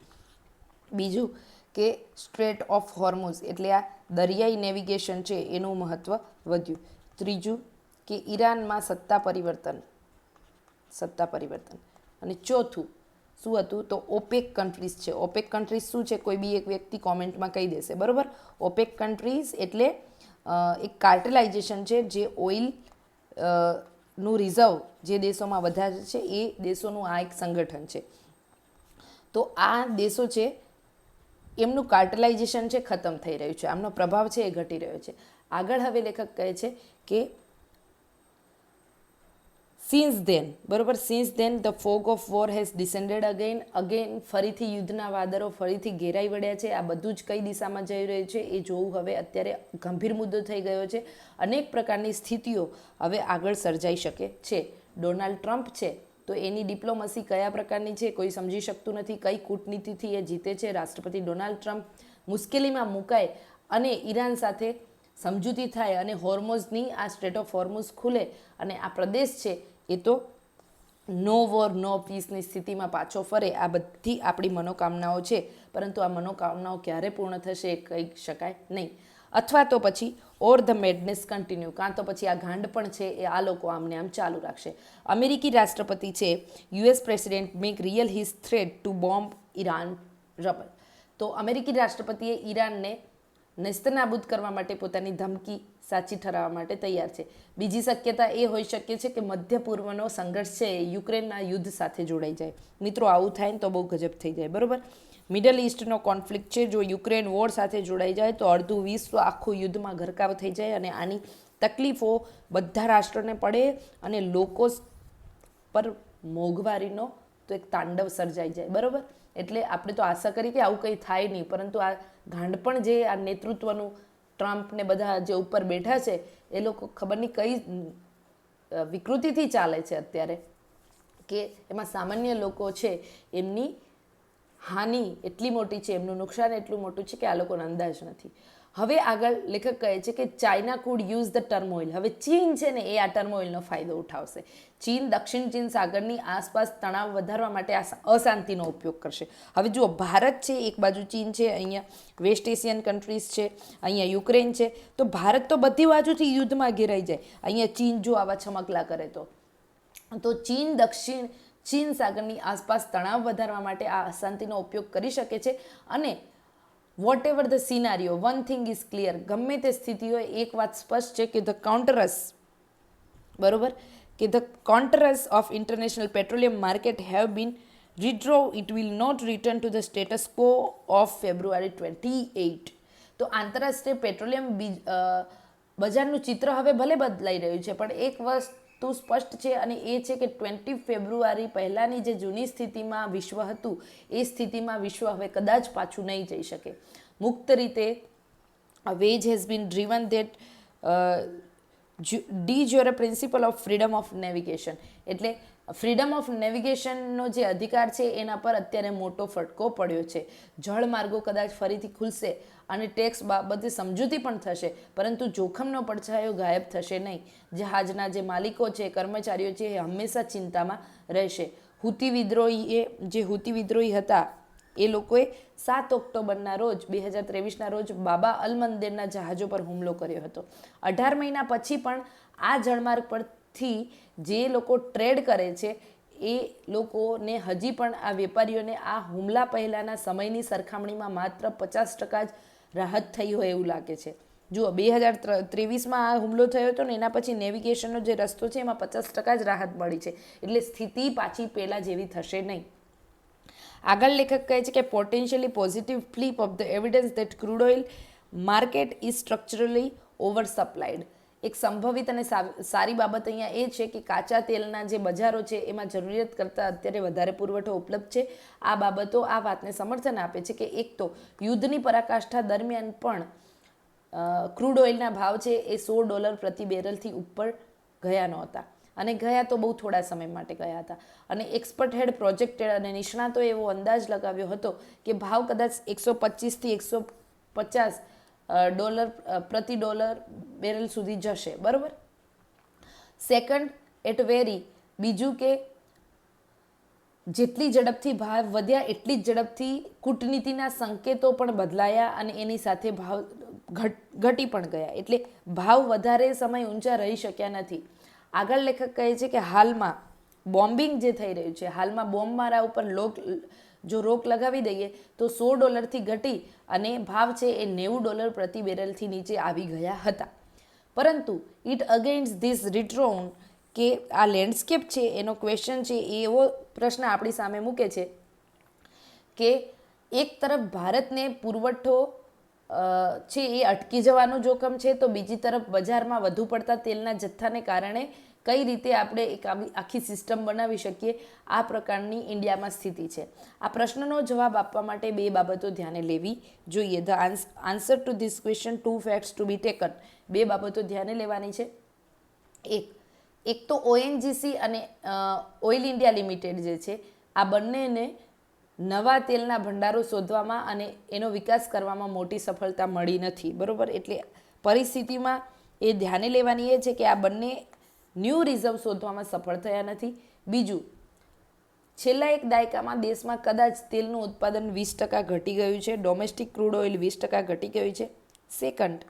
બીજું કે સ્ટ્રેટ ઓફ હોર્મુઝ એટલે આ દરિયાઈ નેવિગેશન છે એનું મહત્ત્વ વધ્યું. ત્રીજું કે ઈરાનમાં સત્તા પરિવર્તન અને ચોથું શું હતું તો ઓપેક કન્ટ્રીઝ છે. ઓપેક કન્ટ્રીઝ શું છે કોઈ બી એક વ્યક્તિ કોમેન્ટમાં કહી દેશે, બરાબર. ઓપેક કન્ટ્રીઝ એટલે એક કાર્ટેલાઇઝેશન છે જે ઓઇલ નું રિઝર્વ જે દેશોમાં વધારે છે એ દેશોનું આ એક સંગઠન છે. તો આ દેશો છે એમનું કાર્ટેલાઇઝેશન છે ખતમ થઈ રહ્યું છે, આમનો પ્રભાવ છે એ ઘટી રહ્યો છે. આગળ હવે લેખક કહે છે કે સિન્સ ધેન, બરાબર, since then the fog of war has descended again ફરીથી યુદ્ધના વાદળો ફરીથી ઘેરાઈ વળ્યા છે. આ બધું જ કઈ દિશામાં જઈ રહ્યું છે એ જોવું હવે અત્યારે ગંભીર મુદ્દો થઈ ગયો છે. અનેક પ્રકારની સ્થિતિઓ હવે આગળ સર્જાઈ શકે છે. ડોનાલ્ડ ટ્રમ્પ છે તો એની ડિપ્લોમસી કયા પ્રકારની છે કોઈ સમજી શકતું નથી, કઈ કૂટનીતિથી એ જીતે છે. રાષ્ટ્રપતિ ડોનાલ્ડ ટ્રમ્પ મુશ્કેલીમાં મુકાય અને ઈરાન સાથે સમજૂતી થાય અને હોર્મોઝની આ સ્ટ્રેટ ઓફ હોર્મુઝ ખુલે અને આ પ્રદેશ છે એ તો નો વોર નો પીસની સ્થિતિમાં પાછો ફરે. આ બધી આપણી મનોકામનાઓ છે, પરંતુ આ મનોકામનાઓ ક્યારે પૂર્ણ થશે એ કહી શકાય નહીં. અથવા તો પછી ઓર ધ મેડનેસ કન્ટિન્યુ, કાં તો પછી આ ગાંડ પણ છે એ આ લોકો આમને આમ ચાલુ રાખશે. અમેરિકી રાષ્ટ્રપતિ છે US president make real his threat to bomb Iran rubble. તો અમેરિકી રાષ્ટ્રપતિએ ઈરાનને નેસ્તનાબૂદ કરવા માટે પોતાની ધમકી સાચી ઠરાવવા માટે તૈયાર છે. બીજી શક્યતા એ હોઈ શકે છે કે મધ્ય પૂર્વનો સંઘર્ષ છે એ યુક્રેનના યુદ્ધ સાથે જોડાઈ જાય. મિત્રો આવું થાય ને તો બહુ ગજબ થઈ જાય, બરાબર. મિડલ ઇસ્ટનો કોન્ફ્લિક્ટ છે, જો યુક્રેન વોર સાથે જોડાઈ જાય તો અડધું વિશ્વ આખું યુદ્ધમાં ગરકાવ થઈ જાય અને આની તકલીફો બધા રાષ્ટ્રોને પડે અને લોકો પર મોંઘવારીનો તો એક તાંડવ સર્જાઈ જાય, બરાબર. એટલે આપણે તો આશા કરી કે આવું કંઈ થાય નહીં, પરંતુ આ ગાંડપણ જે આ નેતૃત્વનું ટ્રમ્પ ને બધા જે ઉપર બેઠા છે એ લોકો ખબર નહીં કઈ વિકૃતિથી ચાલે છે અત્યારે કે એમાં સામાન્ય લોકો છે એમની હાનિ એટલી મોટી છે, એમનું નુકસાન એટલું મોટું છે કે આ લોકોનો અંદાજ નથી. હવે આગળ લેખક કહે છે કે China food use the turmoil. હવે ચીન છે ને એ આ ટર્મોઇલનો ફાયદો ઉઠાવશે. ચીન દક્ષિણ ચીન સાગરની આસપાસ તણાવ વધારવા માટે આ અશાંતિનો ઉપયોગ કરશે. હવે જુઓ, ભારત છે એક બાજુ, ચીન છે અહીંયા, વેસ્ટ એશિયન કન્ટ્રીઝ છે અહીંયા, યુક્રેન છે. તો ભારત તો બધી બાજુથી યુદ્ધમાં ઘેરાઈ જાય. અહીંયા ચીન જો આવા છમકલા કરે તો ચીન દક્ષિણ ચીન સાગરની આસપાસ તણાવ વધારવા માટે આ અશાંતિનો ઉપયોગ કરી શકે છે. અને whatever the scenario, one thing is clear, ગમે તે સ્થિતિ હોય એક વાત સ્પષ્ટ છે કે ધ કાઉન્ટરસ, બરોબર, કે the contours of international petroleum market have been withdraw, it will not return to the status quo of February 28. તો આંતરરાષ્ટ્રીય પેટ્રોલિયમ બજારનું ચિત્ર હવે ભલે બદલાઈ રહ્યું છે, પણ એક વસ્તુ સ્પષ્ટ છે અને એ છે કે 20 ફેબ્રુઆરી પહેલાંની જે જૂની સ્થિતિમાં વિશ્વ હતું એ સ્થિતિમાં વિશ્વ હવે કદાચ પાછું નહીં જઈ શકે. મુક્ત રીતે wedge has been driven that de jure principle of freedom of navigation, એટલે ફ્રીડમ ઓફ નેવિગેશનનો જે અધિકાર છે એના પર અત્યારે મોટો ફટકો પડ્યો છે. જળમાર્ગો કદાચ ફરીથી ખુલશે અને ટેક્સ બાબતે સમજૂતી પણ થશે, પરંતુ જોખમનો પડછાયો ગાયબ થશે નહીં. જહાજના જે માલિકો છે, કર્મચારીઓ છે, એ હંમેશા ચિંતામાં રહેશે. હુતી વિદ્રોહી હતા એ લોકોએ 7 ઓક્ટોબરના રોજ 2023ના રોજ બાબા અલ મંદેરના જહાજો પર હુમલો કર્યો હતો. 18 મહિના પછી પણ આ જળમાર્ગ પરથી જે લોકો ટ્રેડ કરે છે એ લોકોને હજી પણ આ વેપારીઓને આ હુમલા પહેલાંના સમયની સરખામણીમાં માત્ર 50% જ રાહત થઈ હોય એવું લાગે છે. જુઓ, 2023માં આ હુમલો થયો હતો ને એના પછી નેવિગેશનનો જે રસ્તો છે એમાં 50% જ રાહત મળી છે, એટલે સ્થિતિ પાછી પહેલાં જેવી થશે નહીં. આગળ લેખક કહે છે કે potentially positive flip of the evidence that crude oil market is structurally over supplied. એક સંભવિત અને સારી બાબત અહીંયા એ છે કે કાચા તેલના જે બજારો છે એમાં જરૂરિયાત કરતાં અત્યારે વધારે પુરવઠો ઉપલબ્ધ છે. આ બાબતો આ વાતને સમર્થન આપે છે કે એક તો યુદ્ધની પરાકાષ્ઠા દરમિયાન પણ ક્રૂડ ઓઇલના ભાવ છે એ $100 પ્રતિ બેરલથી ઉપર ગયા નહોતા, અને ગયા તો બહુ થોડા સમય માટે ગયા હતા. અને એક્સપર્ટ હેડ પ્રોજેક્ટેડ અને નિષ્ણાતોએ એવો અંદાજ લગાવ્યો હતો કે ભાવ કદાચ 125 થી $150 પ્રતિ બેરલ સુધી જશે, બરાબર. સેકન્ડ, એટ વેરી, બીજું કે જેટલી ઝડપથી ભાવ વધ્યા એટલી જ ઝડપથી કૂટનીતિના સંકેતો પણ બદલાયા અને એની સાથે ભાવ ઘટી પણ ગયા, એટલે ભાવ વધારે સમય ઊંચા રહી શક્યા નથી. આગળ લેખક કહે છે કે હાલમાં બોમ્બિંગ જે થઈ રહ્યું છે, હાલમાં બોમ્બમારા ઉપર જો રોક લગાવી દઈએ તો $100થી ઘટી અને ભાવ છે એ $90 પ્રતિ બેરલથી નીચે આવી ગયા હતા. પરંતુ ઇટ અગેન્સ્ટ ધીસ રિટ્રોન, કે આ લેન્ડસ્કેપ છે એનો ક્વેશ્ચન છે એ એવો પ્રશ્ન આપણી સામે મૂકે છે કે એક તરફ ભારતને પુરવઠો છે એ અટકી જવાનું જોખમ છે, તો બીજી તરફ બજારમાં વધુ પડતા તેલના જથ્થાને કારણે કઈ રીતે આપણે એક આખી સિસ્ટમ બનાવી શકીએ, આ પ્રકારની ઇન્ડિયામાં સ્થિતિ છે. આ પ્રશ્નનો જવાબ આપવા માટે 2 બાબતો ધ્યાને લેવી જોઈએ. The answer to this question, 2 facts to be taken. 2 બાબતો ધ્યાને લેવાની છે. એક તો ઓએનજીસી અને ઓઇલ ઇન્ડિયા લિમિટેડ જે છે, આ બંનેને નવા તેલના ભંડારો શોધવામાં અને એનો વિકાસ કરવામાં મોટી સફળતા મળી નથી, બરાબર. એટલે પરિસ્થિતિમાં એ ધ્યાને લેવાની એ છે કે આ બંને ન્યૂ રિઝર્વ શોધવામાં સફળ થયા નથી. બીજું, છેલ્લા એક દાયકામાં દેશમાં કદાચ તેલનું ઉત્પાદન 20% ઘટી ગયું છે, ડોમેસ્ટિક ક્રૂડ ઓઇલ 20% ઘટી ગયું છે. Second,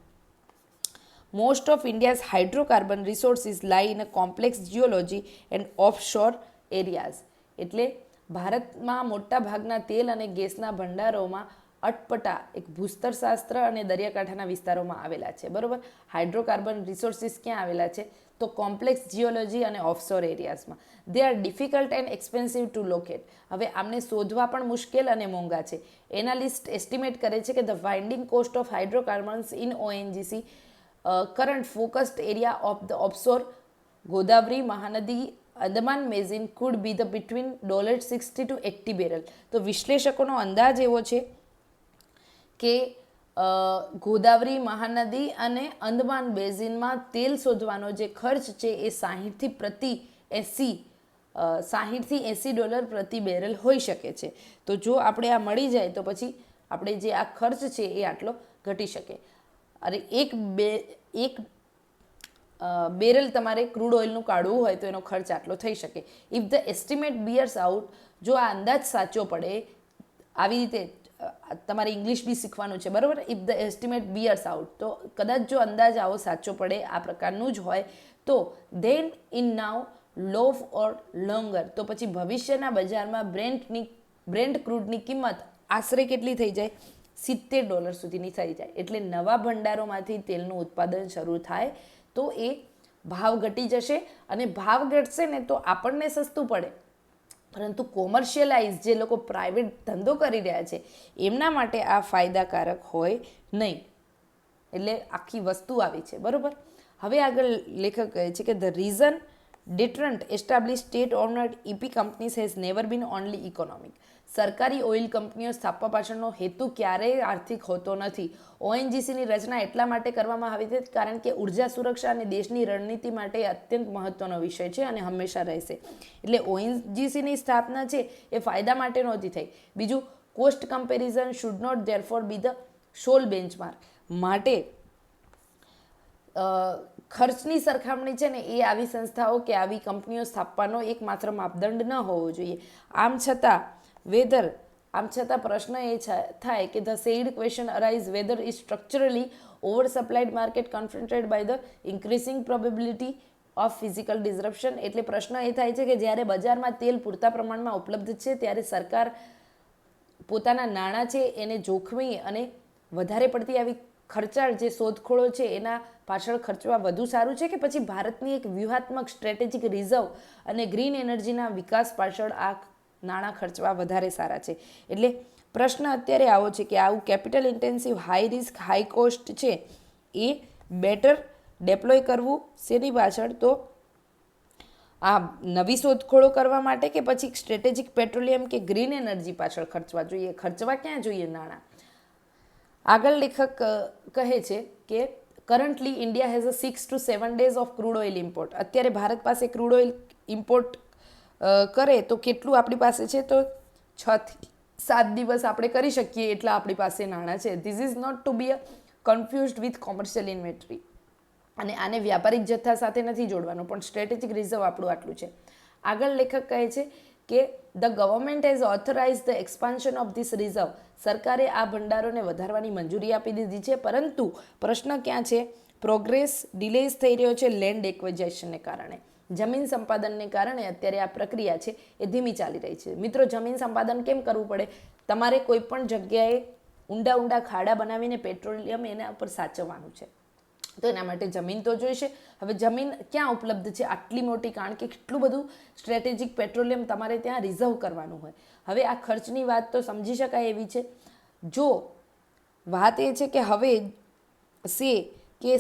most of India's hydrocarbon resources lie in a complex geology and offshore areas, એટલે ભારતમાં મોટા ભાગના તેલ અને ગેસના ભંડારોમાં અટપટા એક ભૂસ્તરશાસ્ત્ર અને દરિયાકાંઠાના વિસ્તારોમાં આવેલા છે, બરાબર. હાઇડ્રોકાર્બન રિસોર્સિસ ક્યાં આવેલા છે? તો કોમ્પ્લેક્સ જીઓલોજી અને ઓફશોર એરિયાઝમાં. They are difficult and expensive to locate. હવે આમને શોધવા પણ મુશ્કેલ અને મોંઘા છે. એનાલિસ્ટ એસ્ટિમેટ કરે છે કે the finding cost of hydrocarbons in ONGC current focused area of the offshore Godavari Mahanadi Andaman basin food B the between $60 to $80 barrel. તો વિશ્લેષકોનો અંદાજ એવો છે કે ગોદાવરી મહાનદી અને અંદમાન બેઝિનમાં તેલ શોધવાનો જે ખર્ચ છે એ $60 પ્રતિ બેરલ હોઈ શકે છે. તો જો આપણે આ મળી જાય તો પછી આપણે જે આ ખર્ચ છે એ આટલો ઘટી શકે. અરે એક બેરલ તમારે ક્રૂડ ઓઇલનું કાઢવું હોય તો એનો ખર્ચ આટલો થઈ શકે. If the estimate Beers out, જો આ અંદાજ સાચો પડે, આવી રીતે તમારે ઇંગ્લિશ બી શીખવાનું છે, બરાબર. If the estimate Beers out, તો કદાચ જો અંદાજ આવો સાચો પડે આ પ્રકારનું જ હોય તો ધેન ઇન નાવ લોફ ઓર લોંગર, તો પછી ભવિષ્યના બજારમાં બ્રેન્ટ ક્રૂડની કિંમત આશરે કેટલી થઈ જાય? $70 સુધીની થઈ જાય. એટલે નવા ભંડારોમાંથી તેલનું ઉત્પાદન શરૂ થાય તો એ ભાવ ઘટી જશે, અને ભાવ ઘટશે ને તો આપણને સસ્તું પડે, પરંતુ કોમર્શિયલાઇઝ જે લોકો પ્રાઇવેટ ધંધો કરી રહ્યા છે એમના માટે આ ફાયદાકારક હોય નહીં. એટલે આખી વસ્તુ આવી છે, બરાબર. હવે આગળ લેખક કહે છે કે the reason deterrent established state owned EP companies has never been only economic. સરકારી ઓઇલ કંપનીઓ સ્થાપવા પાછળનો હેતુ ક્યારેય આર્થિક હોતો નથી. ONGCની રચના એટલા માટે કરવામાં આવી હતી કારણ કે ઉર્જા સુરક્ષા અને દેશની રણનીતિ માટે અત્યંત મહત્વનો વિષય છે અને હંમેશા રહેશે. એટલે ONGCની સ્થાપના છે એ ફાયદા માટે નહોતી થઈ. બીજું, cost comparison should not therefore be the sole benchmark. માટે ખર્ચની સરખામણી છે ને એ આવી સંસ્થાઓ કે આવી કંપનીઓ સ્થાપવાનો એકમાત્ર માપદંડ ન હોવો જોઈએ. આમ છતાં પ્રશ્ન એ થાય કે the said question arise whether is structurally over supplied market confronted by the increasing probability of physical disruption. એટલે પ્રશ્ન એ થાય છે કે જ્યારે બજારમાં તેલ પૂરતા પ્રમાણમાં ઉપલબ્ધ છે ત્યારે સરકાર પોતાના નાણાં છે એને જોખમી અને વધારે પડતી આવી ખર્ચાળ જે શોધખોળો છે એના પાછળ ખર્ચવા વધુ સારું છે, કે પછી ભારતની એક વ્યૂહાત્મક સ્ટ્રેટેજિક રિઝર્વ અને ગ્રીન એનર્જીના વિકાસ પાછળ આ નાણાં ખર્ચવા વધારે સારા છે? એટલે પ્રશ્ન અત્યારે આવો છે કે આવું capital intensive high risk high cost છે એ બેટર ડેપ્લોય કરવું શેની પાછળ? તો આ નવી શોધખોળો કરવા માટે, કે પછી સ્ટ્રેટેજિક પેટ્રોલિયમ કે ગ્રીન એનર્જી પાછળ ખર્ચવા જોઈએ? ખર્ચવા ક્યાં જોઈએ નાણાં? આગળ લેખક કહે છે કે currently India has a 6 to 7 days of crude oil import. અત્યારે ભારત પાસે ક્રૂડ ઓઇલ ઇમ્પોર્ટ કરે તો કેટલું આપણી પાસે છે? તો 6 થી 7 દિવસ આપણે કરી શકીએ એટલા આપણી પાસે નાણાં છે. This is not to be confused with commercial inventory. અને આને વ્યાપારિક જથ્થા સાથે નથી જોડવાનું, પણ સ્ટ્રેટેજિક રિઝર્વ આપણું આટલું છે. આગળ લેખક કહે છે કે the government has authorise the expansion of this reserve. સરકારે આ ભંડારોને વધારવાની મંજૂરી આપી દીધી છે, પરંતુ પ્રશ્ન ક્યાં છે? પ્રોગ્રેસ ડિલેઝ થઈ રહ્યો છે લેન્ડ એક્વિઝિશનને કારણે. જમીન સંપાદનને કારણે અત્યારે આ પ્રક્રિયા છે એ ધીમી ચાલી રહી છે. મિત્રો, જમીન સંપાદન કેમ કરવું પડે? તમારે કોઈ પણ જગ્યાએ ઊંડા ખાડા બનાવીને પેટ્રોલિયમ એના ઉપર સાચવવાનું છે, તો એના માટે જમીન તો જોઈશે. હવે જમીન ક્યાં ઉપલબ્ધ છે આટલી મોટી? કારણ કે કેટલું બધું સ્ટ્રેટેજિક પેટ્રોલિયમ તમારે ત્યાં રિઝર્વ કરવાનું હોય. હવે આ ખર્ચની વાત તો સમજી શકાય એવી છે. જો વાત એ છે કે હવે કે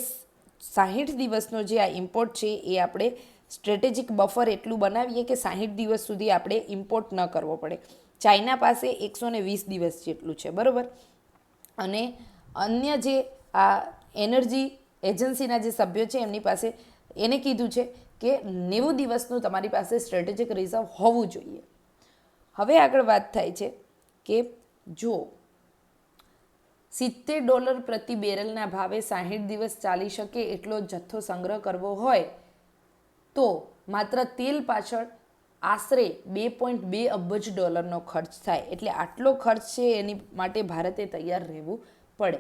60 દિવસનો જે આ ઇમ્પોર્ટ છે એ આપણે સ્ટ્રેટેજિક બફર એટલું બનાવીએ કે 60 દિવસ સુધી આપણે ઇમ્પોર્ટ ન કરવો પડે. ચાઇના પાસે 120 દિવસ જેટલું છે, બરાબર. અને અન્ય જે આ એનર્જી એજન્સીના જે સભ્યો છે એમની પાસે એને કીધું છે કે 90 દિવસનું તમારી પાસે સ્ટ્રેટેજિક રિઝર્વ હોવું જોઈએ. હવે આગળ વાત થાય છે કે જો $70 પ્રતિ બેરલના ભાવે 60 દિવસ ચાલી શકે એટલો જથ્થો સંગ્રહ કરવો હોય તો માત્ર તેલ પાછળ આશરે $2.2 અબજ ખર્ચ થાય. એટલે આટલો ખર્ચ છે એની માટે ભારતે તૈયાર રહેવું પડે.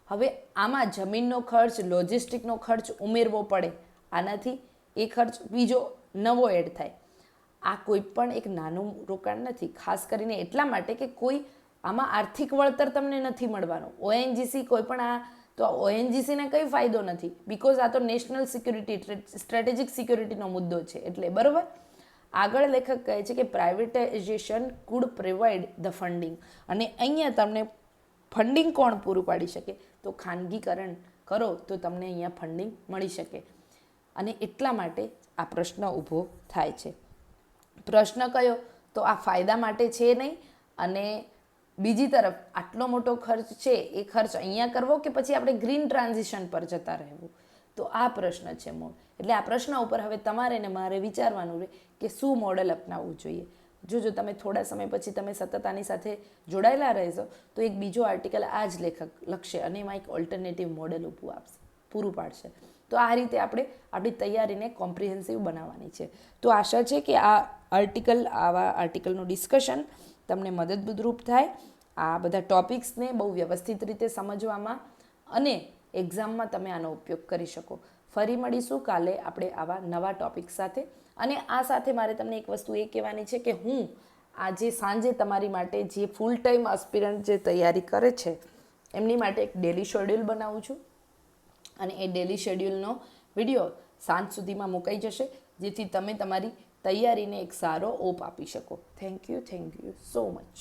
હવે આમાં જમીનનો ખર્ચ, લોજિસ્ટિકનો ખર્ચ ઉમેરવો પડે. આનાથી એ ખર્ચ બીજો નવો એડ થાય. આ કોઈ પણ એક નાનું રોકાણ નથી, ખાસ કરીને એટલા માટે કે કોઈ આમાં આર્થિક વળતર તમને નથી મળવાનું. ONGC કોઈ પણ તો ONGCને કંઈ ફાયદો નથી, બિકોઝ આ તો નેશનલ સિક્યુરિટી, સ્ટ્રેટેજિક સિક્યુરિટીનો મુદ્દો છે. એટલે બરાબર. આગળ લેખક કહે છે કે privatisation food provide the funding. અને અહીંયા તમને ફંડિંગ કોણ પૂરું પાડી શકે? તો ખાનગીકરણ કરો તો તમને અહીંયા ફંડિંગ મળી શકે. અને એટલા માટે આ પ્રશ્ન ઊભો થાય છે. પ્રશ્ન કયો? તો આ ફાયદા માટે છે નહીં, અને બીજી તરફ આટલો મોટો ખર્ચ છે એ ખર્ચ અહીંયા કરવો કે પછી આપણે ગ્રીન ટ્રાન્ઝિશન પર જતા રહેવું? તો આ પ્રશ્ન છે મૂળ. એટલે આ પ્રશ્ન ઉપર હવે તમારે ને મારે વિચારવાનું રહે કે શું મોડલ અપનાવવું જોઈએ. જો તમે થોડા સમય પછી તમે સતત આની સાથે જોડાયેલા રહેશો તો એક બીજો આર્ટિકલ આ જ લેખક લખશે અને એમાં એક ઓલ્ટરનેટિવ મોડલ પૂરું પાડશે. તો આ રીતે આપણે આપણી તૈયારીને કોમ્પ્રિહેન્સિવ બનાવવાની છે. તો આશા છે કે આવા આર્ટિકલનું ડિસ્કશન તમને મદદરૂપ થાય, આ બધા ટોપિક્સને બહુ વ્યવસ્થિત રીતે સમજવામાં, અને એક્ઝામમાં તમે આનો ઉપયોગ કરી શકો. ફરી મળીશું કાલે આપણે આવા નવા ટોપિક સાથે. અને આ સાથે મારે તમને એક વસ્તુ એ કહેવાની છે કે હું આજે સાંજે તમારી માટે જે ફૂલ ટાઈમ એસ્પિરન્ટ જે તૈયારી કરે છે એમની માટે એક ડેલી શેડ્યુલ બનાવું છું, અને એ ડેલી શેડ્યુલનો વિડીયો સાંજ સુધીમાં મુકાઈ જશે, જેથી તમે તમારી તૈયારીને એક સારો ઓપ આપી શકો. Thank you so much.